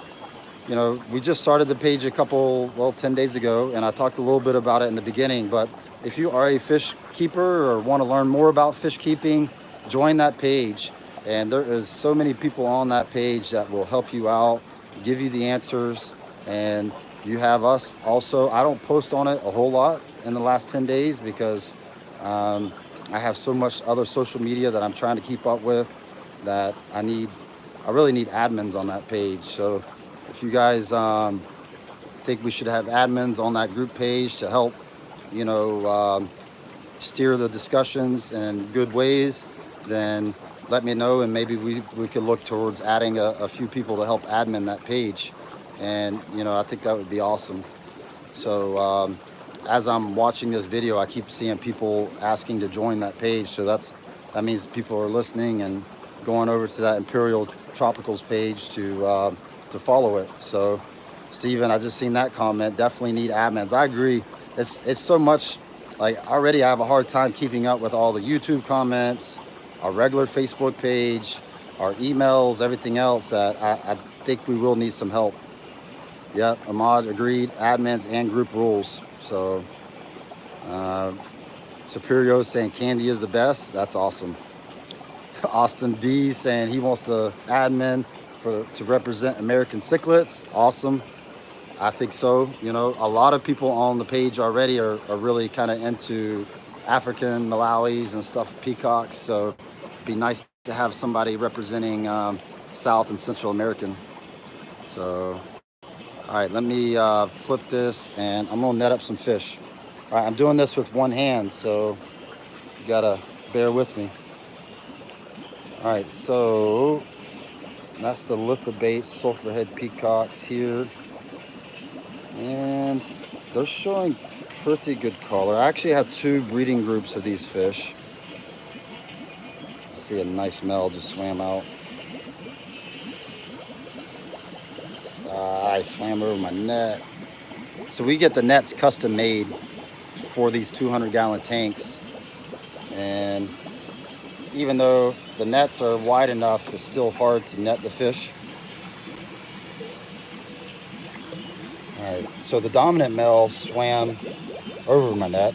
you know, we just started the page a couple, well, 10 days ago, and I talked a little bit about it in the beginning. But if you are a fish keeper or want to learn more about fish keeping, join that page. And there is so many people on that page that will help you out, give you the answers. And you have us also. I don't post on it a whole lot in the last 10 days because I have so much other social media that I'm trying to keep up with that I really need admins on that page. So if you guys think we should have admins on that group page to help, you know, steer the discussions in good ways, then let me know, and maybe we could look towards adding a few people to help admin that page. And you know, I think that would be awesome. So as I'm watching this video, I keep seeing people asking to join that page, so that means people are listening and going over to that Imperial Tropicals page to follow it. So Steven, I just seen that comment. Definitely need admins. I agree. It's so much. Like, already I have a hard time keeping up with all the YouTube comments, our regular Facebook page, our emails, everything else, that I think we will need some help. Yep, Ahmad agreed. Admins and group rules. So Superior saying Candy is the best. That's awesome. Austin D saying he wants the admin to represent American cichlids. Awesome. I think so. You know, a lot of people on the page already are really kind of into African Malawis and stuff, peacocks. So it'd be nice to have somebody representing South and Central American. So, all right, let me flip this, and I'm gonna net up some fish. All right, I'm doing this with one hand, so you gotta bear with me. All right, so that's the lithobates sulfurhead peacocks here. And they're showing pretty good color. I actually have 2 breeding groups of these fish. I see a nice male just swam out. I swam over my net. So we get the nets custom made for these 200-gallon tanks. And even though the nets are wide enough, it's still hard to net the fish. All right, so the dominant male swam over my net,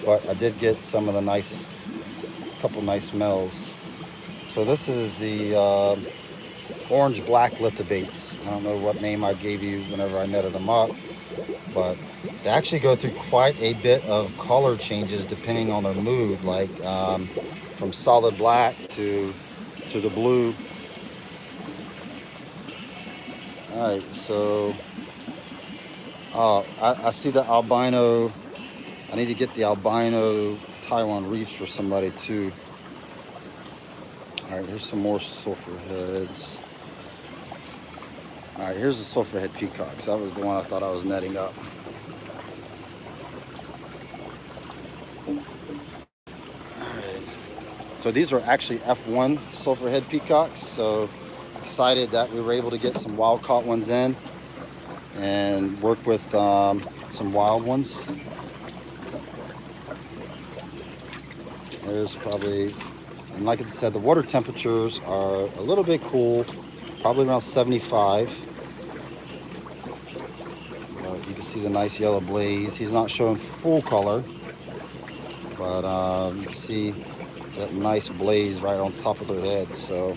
but I did get some of the couple nice males. So this is the orange-black lithobates. I don't know what name I gave you whenever I netted them up, but they actually go through quite a bit of color changes depending on their mood, like from solid black to the blue. All right, so I see the albino. I need to get the albino Taiwan reefs for somebody too. All right, here's some more sulfur heads. All right, here's the sulfur head peacocks. That was the one I thought I was netting up. All right, so these are actually F1 sulfur head peacocks. So excited that we were able to get some wild caught ones in and work with some wild ones. There's probably, and like I said, the water temperatures are a little bit cool, probably around 75. You can see the nice yellow blaze. He's not showing full color, but you can see that nice blaze right on top of their head. So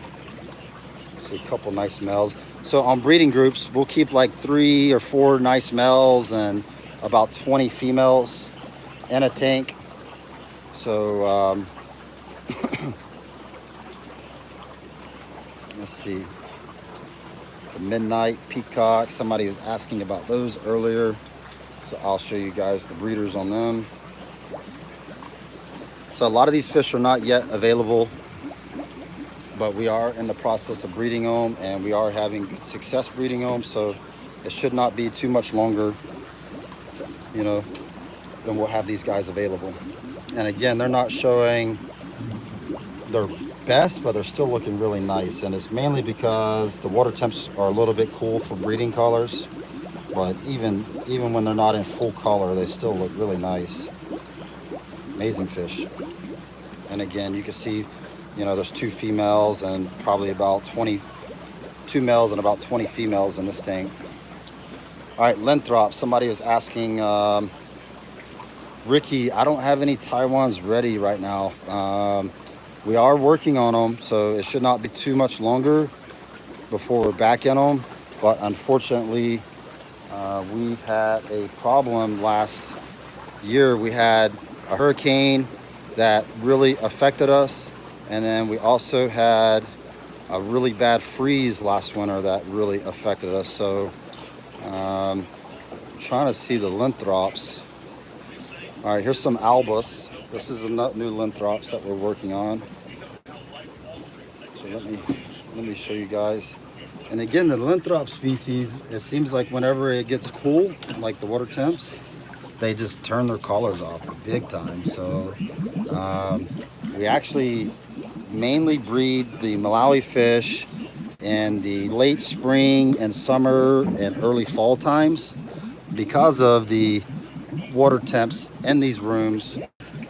see a couple nice males. So on breeding groups, we'll keep like 3 or 4 nice males and about 20 females in a tank. So let's see, the midnight peacock, somebody was asking about those earlier, so I'll show you guys the breeders on them. So a lot of these fish are not yet available, but we are in the process of breeding them, and we are having good success breeding them, so it should not be too much longer, you know, then we'll have these guys available. And again, they're not showing their best, but they're still looking really nice, and it's mainly because the water temps are a little bit cool for breeding colors, but even when they're not in full color, they still look really nice. Amazing fish. And again, you can see, you know, there's 2 females and probably about 22 males and about 20 females in this tank. All right, Lenthrop, somebody was asking, Ricky, I don't have any Taiwans ready right now. We are working on them, so it should not be too much longer before we're back in them. But unfortunately, we had a problem last year. We had a hurricane that really affected us, and then we also had a really bad freeze last winter that really affected us. So trying to see the Lenthrops. All right, here's some albus. This is a new Lenthrops that we're working on. So let me show you guys. And again, the Lenthrop species, it seems like whenever it gets cool, like the water temps, they just turn their collars off big time. So we actually mainly breed the Malawi fish in the late spring and summer and early fall times, because of the water temps in these rooms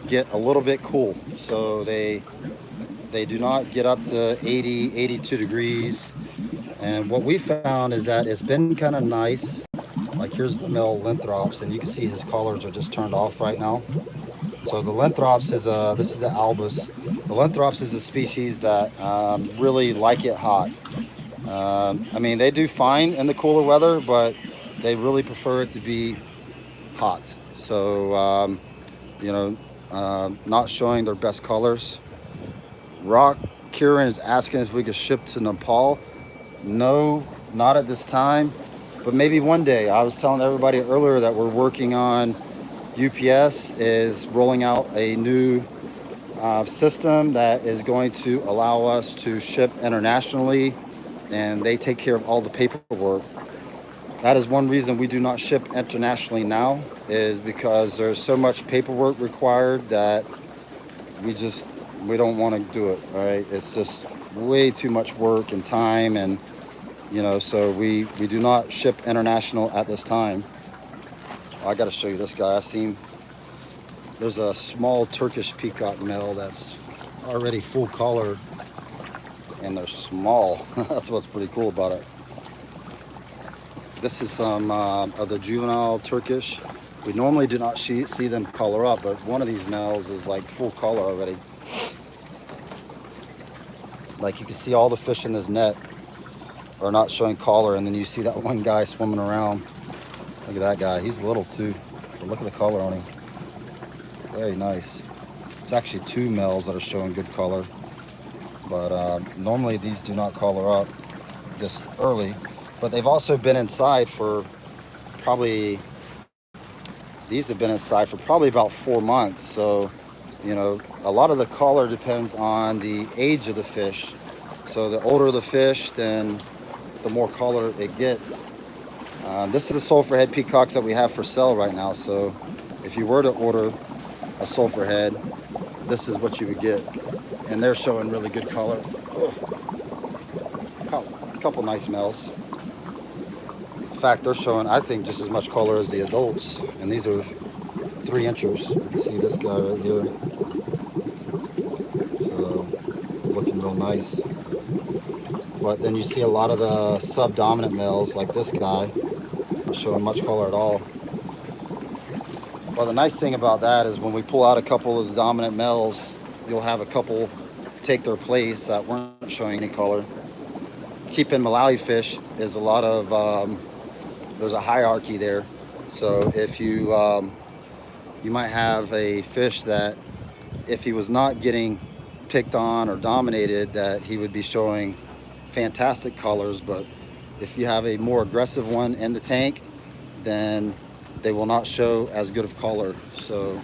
get a little bit cool. So they do not get up to 80, 82 degrees. And what we found is that it's been kind of nice. Like here's the male Lenthrops, and you can see his collars are just turned off right now. So the Lenthrops is this is the albus. The Lenthrops is a species that really like it hot. I mean, they do fine in the cooler weather, but they really prefer it to be hot. So you know, not showing their best colors. Rock Kieran is asking if we could ship to Nepal. No, not at this time, but maybe one day. I was telling everybody earlier that we're working on, UPS is rolling out a new system that is going to allow us to ship internationally, and they take care of all the paperwork. That is one reason we do not ship internationally now, is because there's so much paperwork required that we don't want to do it, right? It's just way too much work and time, and you know, so we do not ship international at this time. Oh, I got to show you this guy. I seen there's a small Turkish peacock male that's already full color, and they're small. That's what's pretty cool about it. This is some of the juvenile Turkish. We normally do not see them color up, but one of these males is like full color already. Like you can see all the fish in this net are not showing color, and then you see that one guy swimming around. Look at that guy. He's little too, but look at the color on him. Very nice. It's actually 2 males that are showing good color, but normally these do not color up this early. But they've also been inside for probably, these have been inside for probably about 4 months. So, you know, a lot of the color depends on the age of the fish. So the older the fish, then the more color it gets. This is the sulfur head peacocks that we have for sale right now. So if you were to order a sulfur head, this is what you would get. And they're showing really good color. A couple nice males. In fact, they're showing, I think, just as much color as the adults. And these are 3 inchers. You can see this guy right here. So, looking real nice. But then you see a lot of the subdominant males, like this guy, not showing much color at all. Well, the nice thing about that is when we pull out a couple of the dominant males, you'll have a couple take their place that weren't showing any color. Keeping Malawi fish is a lot of, there's a hierarchy there. So if you, you might have a fish that if he was not getting picked on or dominated, that he would be showing fantastic colors. But if you have a more aggressive one in the tank, then they will not show as good of color. So,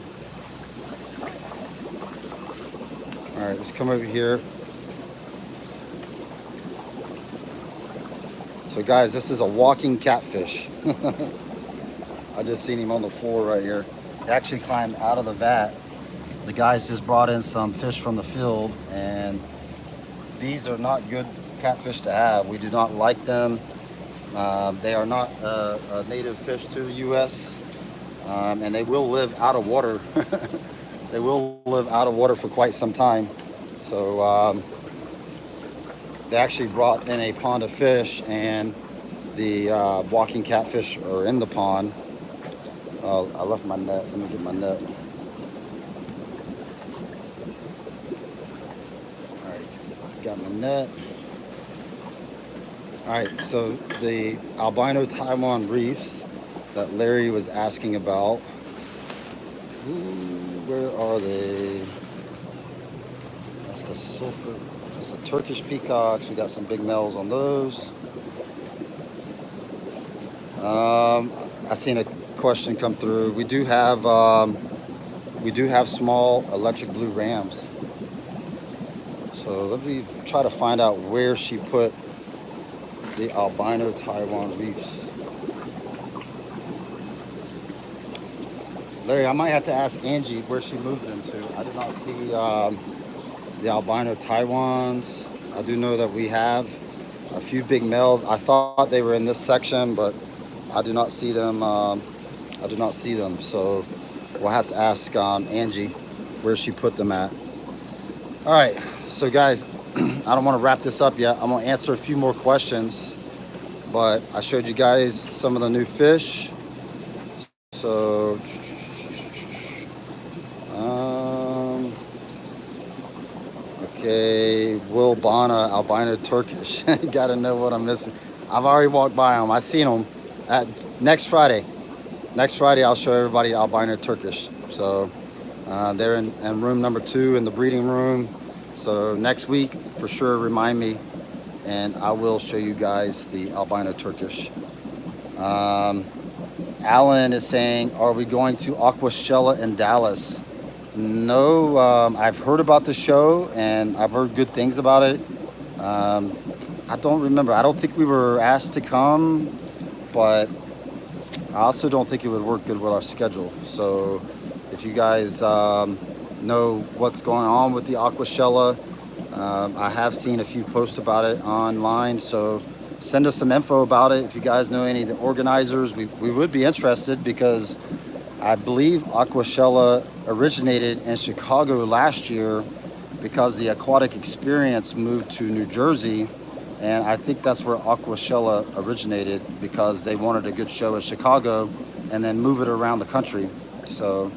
all right, let's come over here. So guys, this is a walking catfish. I just seen him on the floor right here. He actually climbed out of the vat. The guys just brought in some fish from the field, and these are not good catfish to have. We do not like them. They are not a native fish to the U.S. And they will live out of water. They will live out of water for quite some time. So they actually brought in a pond of fish, and the walking catfish are in the pond. I left my net. Let me get my net. All right, got my net. All right, so the albino Taiwan reefs that Larry was asking about. Ooh, where are they? That's the sulfur. That's the Turkish peacocks. We got some big males on those. I seen a question come through. We do have small electric blue rams. So let me try to find out where she put the albino Taiwan reefs. Larry, I might have to ask Angie where she moved them to. I did not see the albino Taiwans. I do know that we have a few big males. I thought they were in this section, but I do not see them. I do not see them. So we'll have to ask Angie where she put them at. All right, so guys, I don't want to wrap this up yet. I'm going to answer a few more questions, but I showed you guys some of the new fish. So, okay, Will Bana, albino Turkish. You got to know what I'm missing. I've already walked by them. I seen them at next Friday. Next Friday, I'll show everybody albino Turkish. So they're in room number 2 in the breeding room. So next week, for sure, remind me, and I will show you guys the albino Turkish. Alan is saying, are we going to Aquashella in Dallas? No, I've heard about the show, and I've heard good things about it. I don't remember. I don't think we were asked to come, but I also don't think it would work good with our schedule. So if you guys know what's going on with the Aquashella, I have seen a few posts about it online, so send us some info about it. If you guys know any of the organizers, we would be interested, because I believe Aquashella originated in Chicago last year because the Aquatic Experience moved to New Jersey, and I think that's where Aquashella originated, because they wanted a good show in Chicago and then move it around the country. So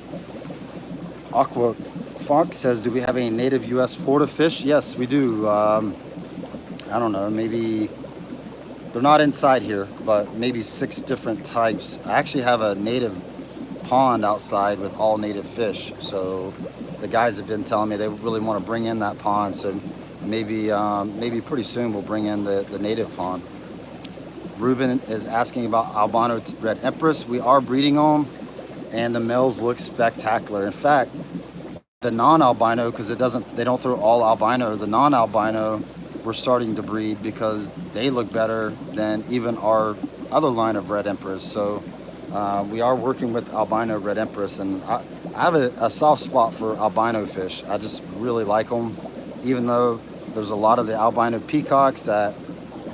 Aqua Funk says, do we have any native U.S. Florida fish? Yes, we do. I don't know, maybe, they're not inside here, but maybe 6 different types. I actually have a native pond outside with all native fish. So the guys have been telling me they really want to bring in that pond. So maybe pretty soon we'll bring in the native pond. Ruben is asking about albino red empress. We are breeding them, and the males look spectacular. In fact, the non-albino, because they don't throw all albino, the non-albino we're starting to breed because they look better than even our other line of red empress. So we are working with albino red empress, and I have a soft spot for albino fish. I just really like them, even though there's a lot of the albino peacocks that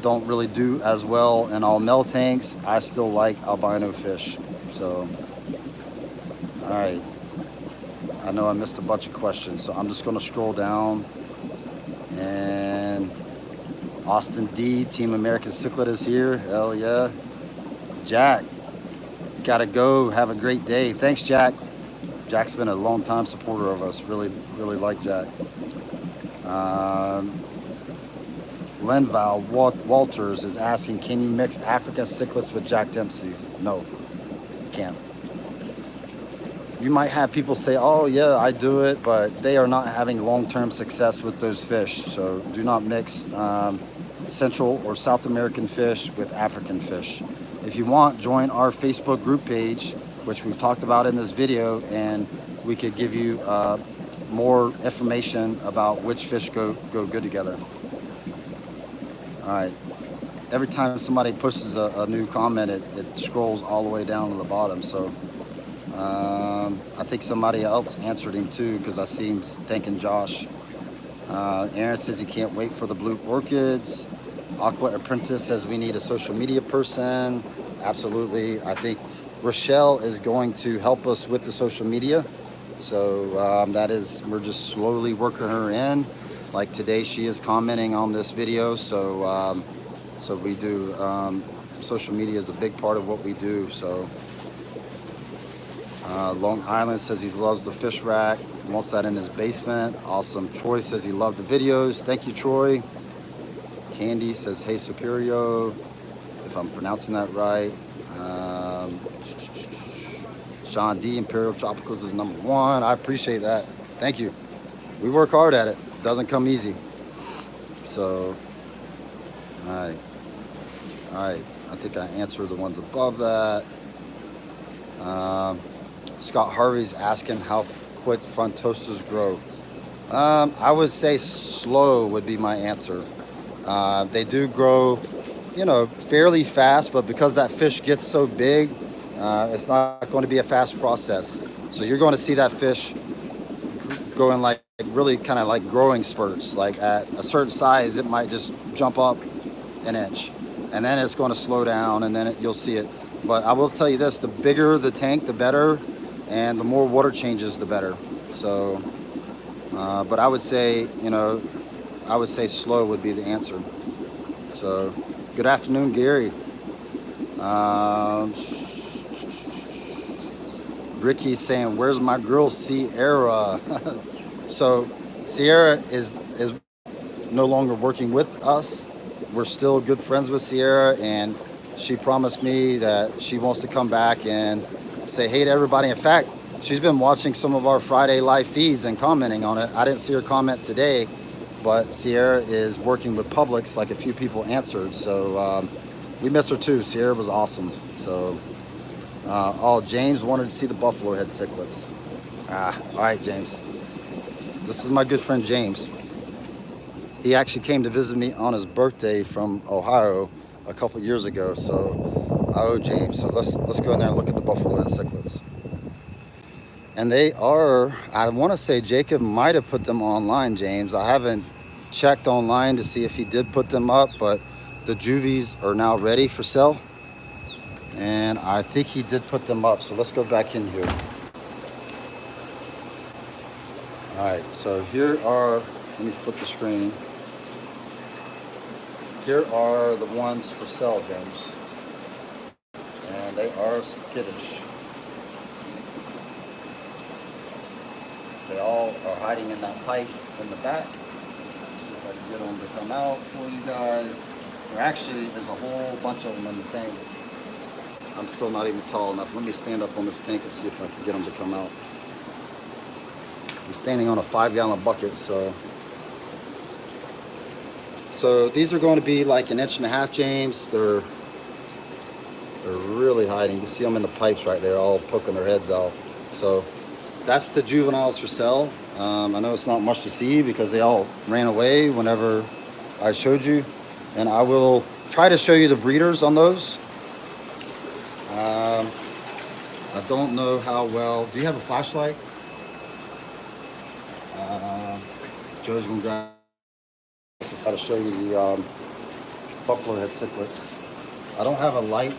don't really do as well in all male tanks. I still like albino fish. So, all right. I know I missed a bunch of questions, so I'm just going to scroll down. And Austin D, Team American Cichlid is here. Hell yeah. Jack, gotta go. Have a great day. Thanks, Jack. Jack's been a long time supporter of us. Really, really like Jack. Lenval Walters is asking, can you mix African cichlids with Jack Dempsey's? No, can't. You might have people say, oh yeah, I do it, but they are not having long-term success with those fish. So do not mix Central or South American fish with African fish. If you want, join our Facebook group page, which we've talked about in this video, and we could give you more information about which fish go good together. All right. Every time somebody pushes a new comment, it scrolls all the way down to the bottom. So I think somebody else answered him too, because I see him thanking Josh. Aaron says he can't wait for the blue orchids. Aqua Apprentice says we need a social media person. Absolutely. I think Rochelle is going to help us with the social media. So we're just slowly working her in. Like today, she is commenting on this video. So so we do, social media is a big part of what we do. So Long Island says he loves the fish rack, wants that in his basement. Awesome. Troy says he loved the videos. Thank you, Troy. Candy says, hey, Superio, if I'm pronouncing that right. Sean D, Imperial Tropicals is #1. I appreciate that. Thank you. We work hard at it. It doesn't come easy. So, all right. All right. I think I answered the ones above that. Scott Harvey's asking how quick frontosas grow. I would say slow would be my answer. They do grow, you know, fairly fast, but because that fish gets so big, it's not going to be a fast process. So you're going to see that fish going like really kind of like growing spurts. Like at a certain size, it might just jump up an inch, and then it's going to slow down, and then you'll see it. But I will tell you this, the bigger the tank, the better, and the more water changes, the better. So, but I would say, you know, I would say slow would be the answer. So, good afternoon, Gary. Ricky's saying, where's my girl, Sierra? So, Sierra is no longer working with us. We're still good friends with Sierra, and she promised me that she wants to come back and say hey to everybody. In fact, she's been watching some of our Friday live feeds and commenting on it. I didn't see her comment today, but Sierra is working with Publix, like a few people answered. So we miss her too. Sierra was awesome. So, oh, James wanted to see the buffalo head cichlids. All right, James. This is my good friend James. He actually came to visit me on his birthday from Ohio a couple years ago. So, oh, James. So let's go in there and look at the buffalo head cichlids. And they are, I want to say Jacob might have put them online, James. I haven't checked online to see if he did put them up, but the juvies are now ready for sale. And I think he did put them up. So let's go back in here. All right, so here are, let me flip the screen. Here are the ones for sale, James. And they are skittish. They all are hiding in that pipe in the back. Let's see if I can get them to come out for you guys. There actually is a whole bunch of them in the tank. I'm still not even tall enough. Let me stand up on this tank and see if I can get them to come out. I'm standing on a 5-gallon bucket, so these are going to be like 1.5 inches, James. They're They're really hiding. You can see them in the pipes right there, all poking their heads out. So that's the juveniles for sale. I know it's not much to see because they all ran away whenever I showed you. And I will try to show you the breeders on those. I don't know how well. Do you have a flashlight? Joe's going to grab. So try to show you the buffalo head cichlids. I don't have a light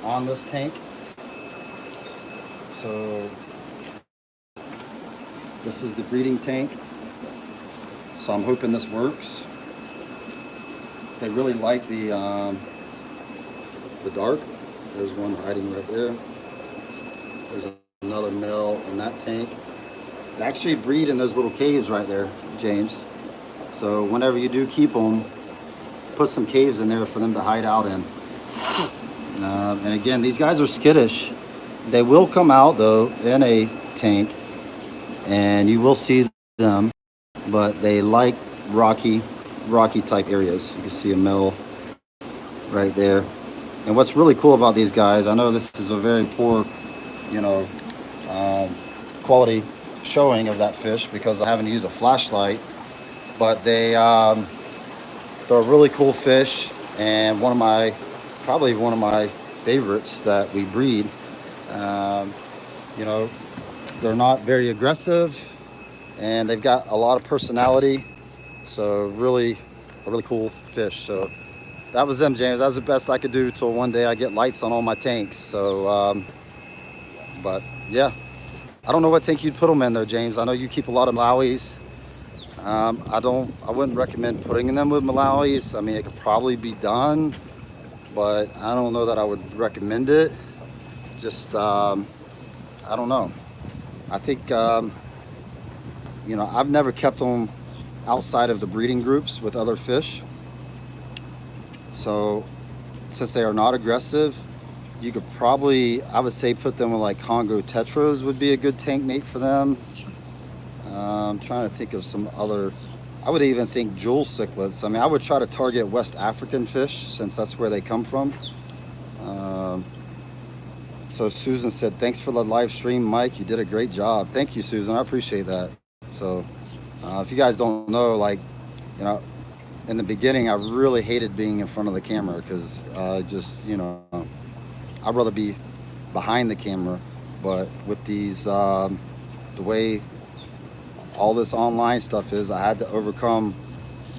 on this tank, so this is the breeding tank. So I'm hoping this works. They really like the dark. There's one hiding right there. There's another male in that tank. They actually breed in those little caves right there, James. So whenever you do keep them, put some caves in there for them to hide out in. And again, these guys are skittish. They will come out though in a tank, and you will see them, but they like rocky type areas. You can see a male right there. And what's really cool about these guys, I know this is a very poor, quality showing of that fish because I haven't used a flashlight, but they're a really cool fish, and probably one of my favorites that we breed. They're not very aggressive, and they've got a lot of personality. So really, a really cool fish. So that was them, James. That was the best I could do till one day I get lights on all my tanks. So, but yeah, I don't know what tank you'd put them in though, James. I know you keep a lot of Malawis. I wouldn't recommend putting them with Malawis. I mean, it could probably be done, but I don't know that I would recommend it. Just, I don't know. I think, I've never kept them outside of the breeding groups with other fish. So since they are not aggressive, you could probably, I would say, put them with like Congo tetras would be a good tank mate for them. I'm trying to think of some other, I would even think jewel cichlids. I mean, I would try to target West African fish since that's where they come from. So Susan said, thanks for the live stream, Mike. You did a great job. Thank you, Susan. I appreciate that. So if you guys don't know, in the beginning, I really hated being in front of the camera because I'd rather be behind the camera. But with these, the way all this online stuff is, I had to overcome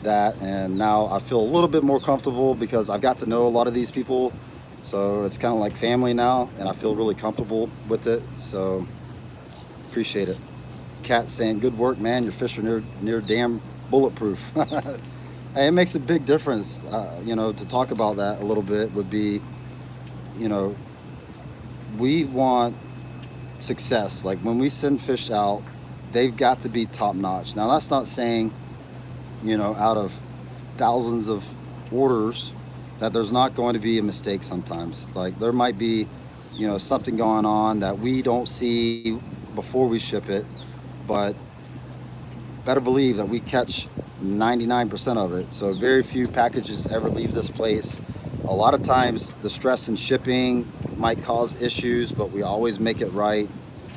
that, and now I feel a little bit more comfortable because I've got to know a lot of these people. So it's kind of like family now, and I feel really comfortable with it. So appreciate it. Kat saying, good work, man. Your fish are near damn bulletproof. Hey, it makes a big difference. To talk about that a little bit would be, we want success. Like when we send fish out, they've got to be top notch. Now that's not saying, out of thousands of orders that there's not going to be a mistake sometimes. Like there might be, something going on that we don't see before we ship it, but better believe that we catch 99% of it. So very few packages ever leave this place. A lot of times the stress in shipping might cause issues, but we always make it right.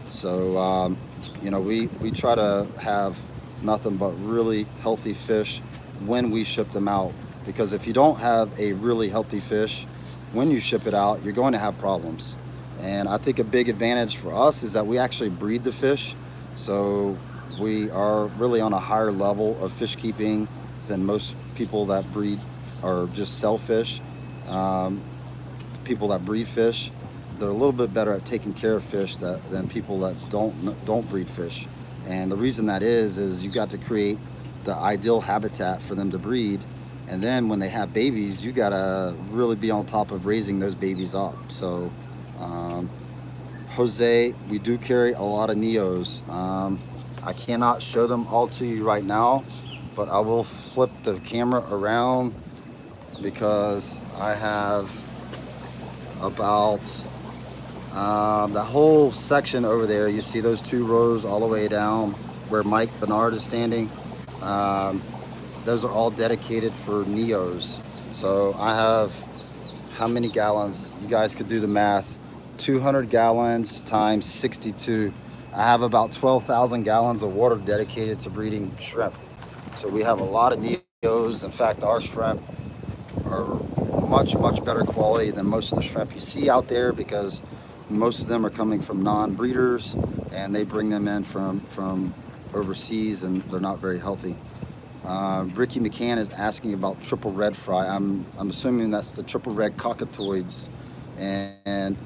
So, we try to have nothing but really healthy fish when we ship them out. Because if you don't have a really healthy fish, when you ship it out, you're going to have problems. And I think a big advantage for us is that we actually breed the fish. So we are really on a higher level of fish keeping than most people that breed or just sell fish. People that breed fish, they're a little bit better at taking care of fish than people that don't breed fish. And the reason that is you got to create the ideal habitat for them to breed. And then when they have babies, you gotta really be on top of raising those babies up. So, Jose, we do carry a lot of Neos. I cannot show them all to you right now, but I will flip the camera around because I have about the whole section over there. You see those two rows all the way down where Mike Bernard is standing. Those are all dedicated for Neos. So I have how many gallons? You guys could do the math. 200 gallons times 62. I have about 12,000 gallons of water dedicated to breeding shrimp. So we have a lot of neos. In fact, our shrimp are much, much better quality than most of the shrimp you see out there, because most of them are coming from non-breeders and they bring them in from overseas, and they're not very healthy. Ricky McCann is asking about triple red fry. I'm assuming that's the triple red cockatoids, and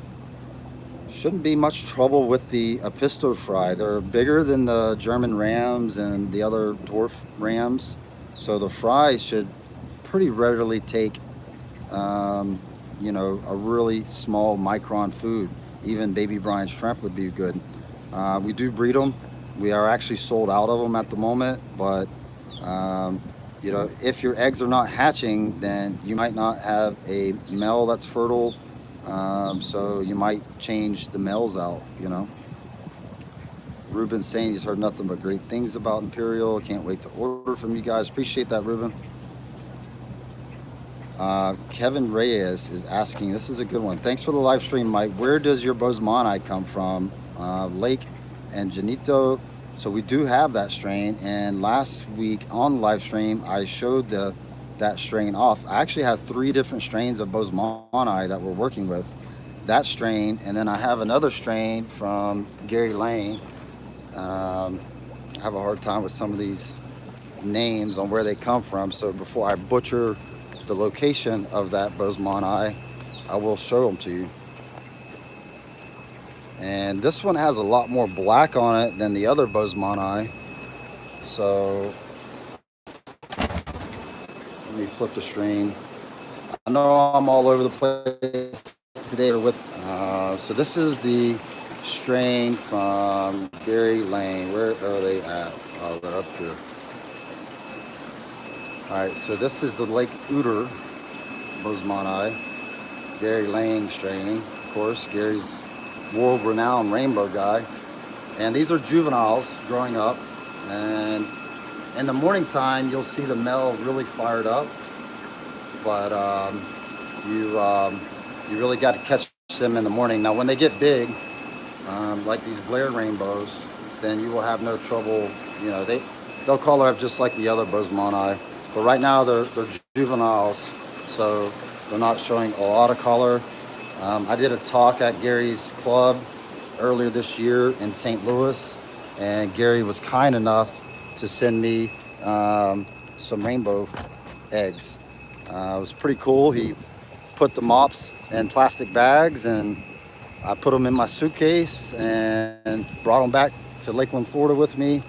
shouldn't be much trouble with the apisto fry. They're bigger than the German rams and the other dwarf rams, so the fry should pretty readily take you know, a really small micron food. Even baby brine shrimp would be good. We do breed them. We are actually sold out of them at the moment, but you know, if your eggs are not hatching, then you might not have a male that's fertile, so you might change the males out, you know. Ruben's saying he's heard nothing but great things about Imperial. Can't wait to order from you guys. Appreciate that, Ruben. Kevin Reyes is asking, this is a good one. Thanks for the live stream, Mike. Where does your Boesemani come from? Lake and Janito. So we do have that strain, and last week on live stream I showed that strain off. I actually have 3 different strains of Boesemani that we're working with. That strain, and then I have another strain from Gary Lane. I have a hard time with some of these names on where they come from, so before I butcher the location of that Boesemani, I will show them to you. And this one has a lot more black on it than the other Boesemani. So let me flip the screen. I know I'm all over the place today with so this is the strain from Gary Lane. Where are they at? Oh, they're up here. Alright, so this is the Lake Uter Boesemani, Gary Lane strain. Of course, Gary's world-renowned rainbow guy. And these are juveniles growing up. And in the morning time, you'll see the male really fired up. But you really got to catch them in the morning. Now, when they get big, like these Blair rainbows, then you will have no trouble. You know, they'll color up just like the other Boesemani. But right now they're juveniles, so they're not showing a lot of color. I did a talk at Gary's club earlier this year in St. Louis, and Gary was kind enough to send me some rainbow eggs. It was pretty cool. He put the mops in plastic bags, and I put them in my suitcase and brought them back to Lakeland, Florida with me,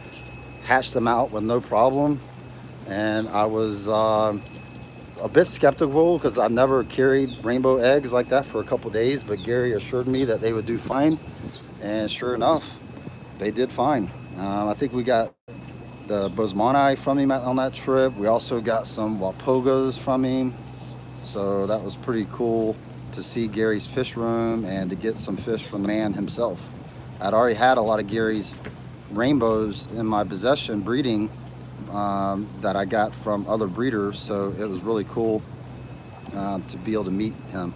hatched them out with no problem. And I was a bit skeptical because I've never carried rainbow eggs like that for a couple days, but Gary assured me that they would do fine, and sure enough, they did fine. I think we got the Boesemani from him on that trip. We also got some Wapogas from him, so that was pretty cool to see Gary's fish room and to get some fish from the man himself. I'd already had a lot of Gary's rainbows in my possession breeding, that I got from other breeders, so it was really cool to be able to meet him.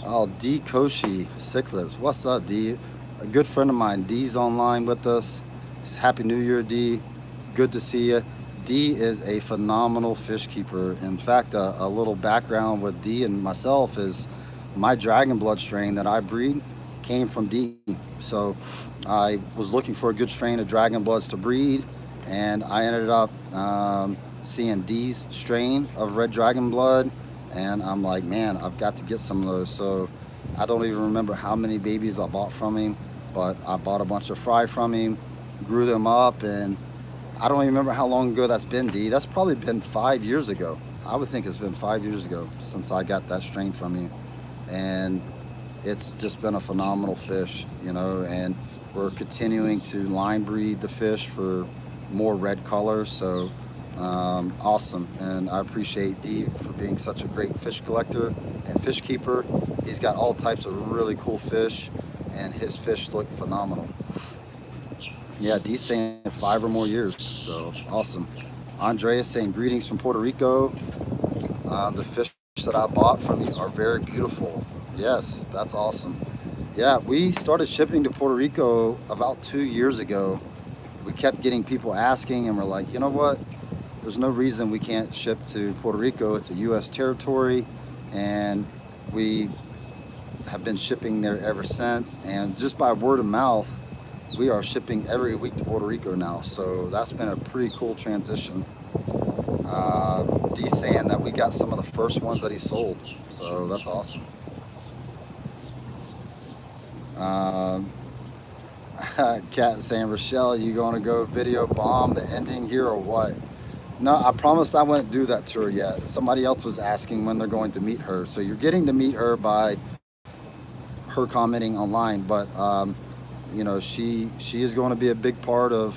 Oh, D Koshi Cichlids, what's up, D? A good friend of mine, D's online with us. Happy New Year, D. Good to see you. D is a phenomenal fish keeper. In fact, a little background with D and myself is my dragon blood strain that I breed came from D. So I was looking for a good strain of dragon bloods to breed, and I ended up seeing D's strain of red dragon blood, and I'm like, man, I've got to get some of those. So I don't even remember how many babies I bought from him, but I bought a bunch of fry from him, grew them up, and I don't even remember how long ago that's been, D. That's probably been 5 years ago. I would think it's been 5 years ago since I got that strain from you, and it's just been a phenomenal fish, you know, and we're continuing to line breed the fish for more red color. So awesome, and I appreciate D for being such a great fish collector and fish keeper. He's got all types of really cool fish, and his fish look phenomenal. Yeah, D's saying 5 or more years, so awesome. Andreas saying greetings from Puerto Rico. The fish that I bought from you are very beautiful. Yes, that's awesome. Yeah, we started shipping to Puerto Rico about 2 years ago. We kept getting people asking, and we're like, you know what? There's no reason we can't ship to Puerto Rico. It's a U.S. territory, and we have been shipping there ever since. And just by word of mouth, we are shipping every week to Puerto Rico now. So that's been a pretty cool transition. D's saying that we got some of the first ones that he sold, so that's awesome. Kat saying, Rochelle, you gonna go video bomb the ending here or what? No, I promised I wouldn't do that to her yet. Somebody else was asking when they're going to meet her, so you're getting to meet her by her commenting online. But you know, she is going to be a big part of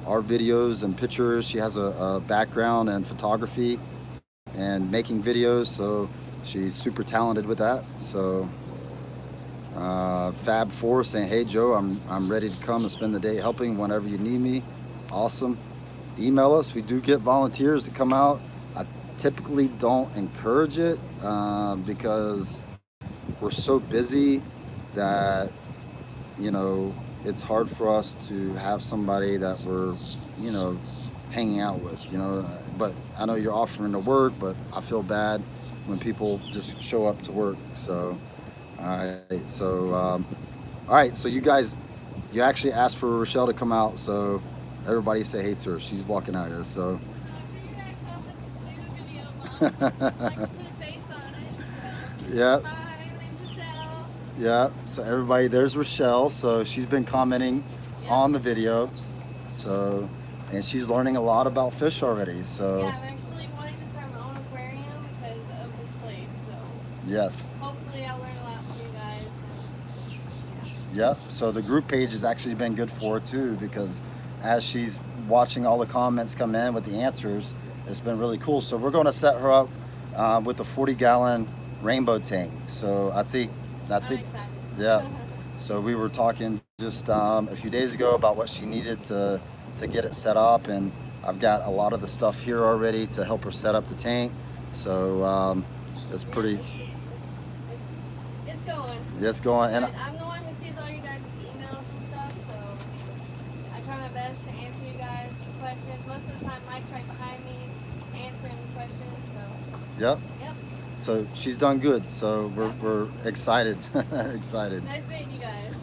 our videos and pictures. She has a background in photography and making videos, so she's super talented with that. So Fab4 saying, hey Joe, I'm ready to come and spend the day helping whenever you need me. Awesome. Email us. We do get volunteers to come out. I typically don't encourage it because we're so busy that, you know, it's hard for us to have somebody that we're, you know, hanging out with, you know. But I know you're offering to work, but I feel bad when people just show up to work. So all right, so you guys, you actually asked for Rochelle to come out, so everybody say hey to her. She's walking out here, so. Yeah. Yeah, so everybody, there's Rochelle. So she's been commenting on the video. So, and she's learning a lot about fish already. So. Yeah, I'm actually wanting to start my own aquarium because of this place. So. Yes. Hopefully I'll learn a lot from you guys. Yep, so the group page has actually been good for her too, because as she's watching all the comments come in with the answers, it's been really cool. So we're going to set her up with the 40-gallon rainbow tank. So I think, yeah. So we were talking just a few days ago about what she needed to get it set up, and I've got a lot of the stuff here already to help her set up the tank. So it's pretty. It's going. It's going, and I'm the one who sees all you guys' emails and stuff, so I try my best to answer you guys' questions. Most of the time, Mike's right behind me answering the questions. So. Yep. Yep. So she's done good. So we're excited. Excited. Nice meeting you guys.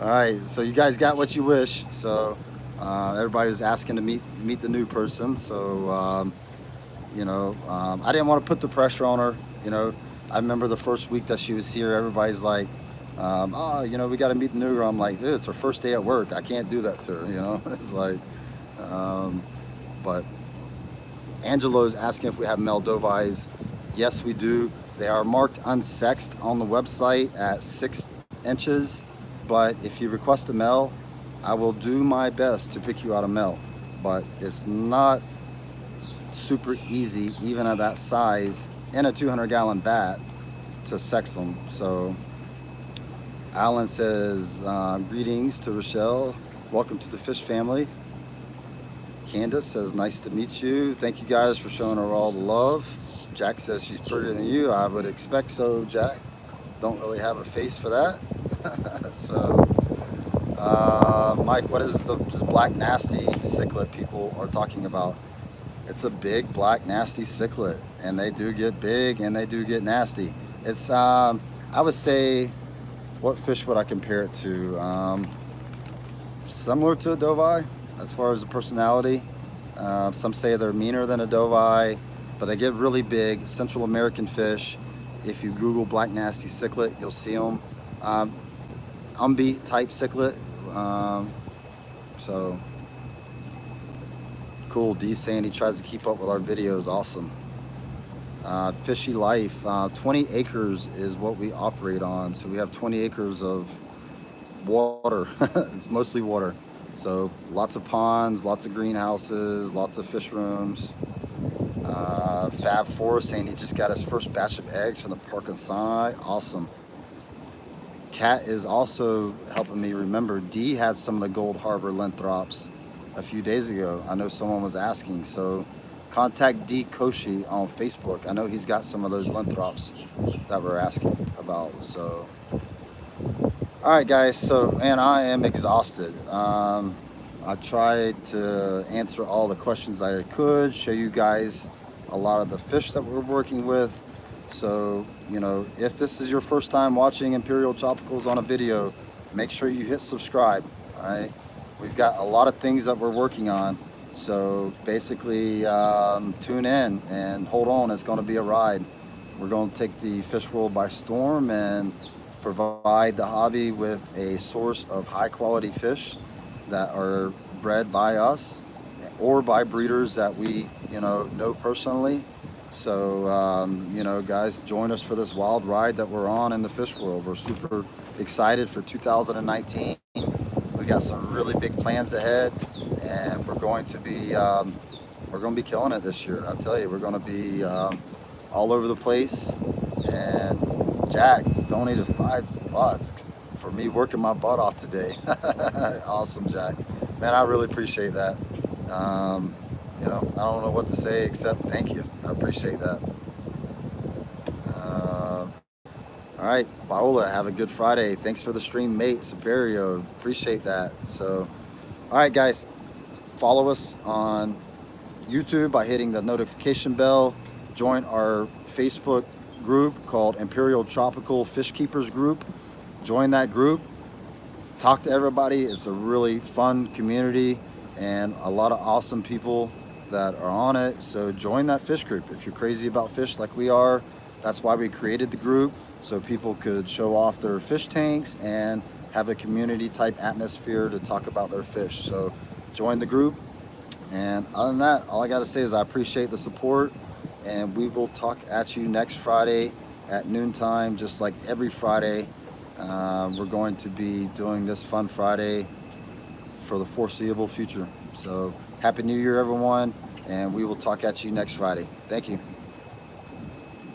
All right. So you guys got what you wish. So everybody was asking to meet the new person. So you know, I didn't want to put the pressure on her. You know, I remember the first week that she was here, everybody's like, oh, you know, we got to meet the new girl. I'm like, dude, it's her first day at work. I can't do that to her. You know, it's like, but Angelo's asking if we have Moldovis. Yes, we do. They are marked unsexed on the website at 6 inches, but if you request a male, I will do my best to pick you out a male, but it's not super easy, even at that size, in a 200-gallon vat, to sex them. So Alan says, greetings to Rochelle. Welcome to the fish family. Candace says, nice to meet you. Thank you guys for showing her all the love. Jack says she's prettier than you. I would expect so, Jack. Don't really have a face for that. So, Mike, what is this black nasty cichlid people are talking about? It's a big black nasty cichlid, and they do get big and they do get nasty. It's, I would say, what fish would I compare it to? Similar to a dovi as far as the personality. Some say they're meaner than a dovi, but they get really big. Central American fish. If you Google black nasty cichlid, you'll see them. Umbi type cichlid. So cool. D saying he tries to keep up with our videos. Awesome. Fishy life. 20 acres is what we operate on. So we have 20 acres of water. It's mostly water. So lots of ponds, lots of greenhouses, lots of fish rooms. Fab4 saying he just got his first batch of eggs from the Park and Sinai. Awesome. Kat is also helping me remember. D had some of the Gold Harbor Lenthrops a few days ago. I know someone was asking. So contact D Koshi on Facebook. I know he's got some of those linthrops that we're asking about. So, all right, guys. So, man, I am exhausted. I tried to answer all the questions I could, show you guys a lot of the fish that we're working with. So, you know, if this is your first time watching Imperial Tropicals on a video, make sure you hit subscribe. All right, we've got a lot of things that we're working on. So basically, tune in and hold on. It's going to be a ride. We're going to take the fish world by storm and provide the hobby with a source of high quality fish that are bred by us or by breeders that we, you know personally. So, you know, guys, join us for this wild ride that we're on in the fish world. We're super excited for 2019. We got some really big plans ahead, and we're going to be killing it this year. I tell you, we're going to be all over the place. And Jack donated $5 for me working my butt off today. Awesome, Jack. Man, I really appreciate that. You know, I don't know what to say except thank you. I appreciate that. All right, Paola, have a good Friday. Thanks for the stream, mate. Superior, appreciate that. So, all right, guys, follow us on YouTube by hitting the notification bell. Join our Facebook group called Imperial Tropical Fish Keepers Group. Join that group. Talk to everybody. It's a really fun community and a lot of awesome people that are on it. So join that fish group. If you're crazy about fish like we are, that's why we created the group, so people could show off their fish tanks and have a community type atmosphere to talk about their fish. So join the group. And other than that, all I got to say is I appreciate the support, and we will talk at you next Friday at noontime, just like every Friday. We're going to be doing this fun Friday for the foreseeable future. So happy New Year, everyone, and we will talk at you next Friday. Thank you.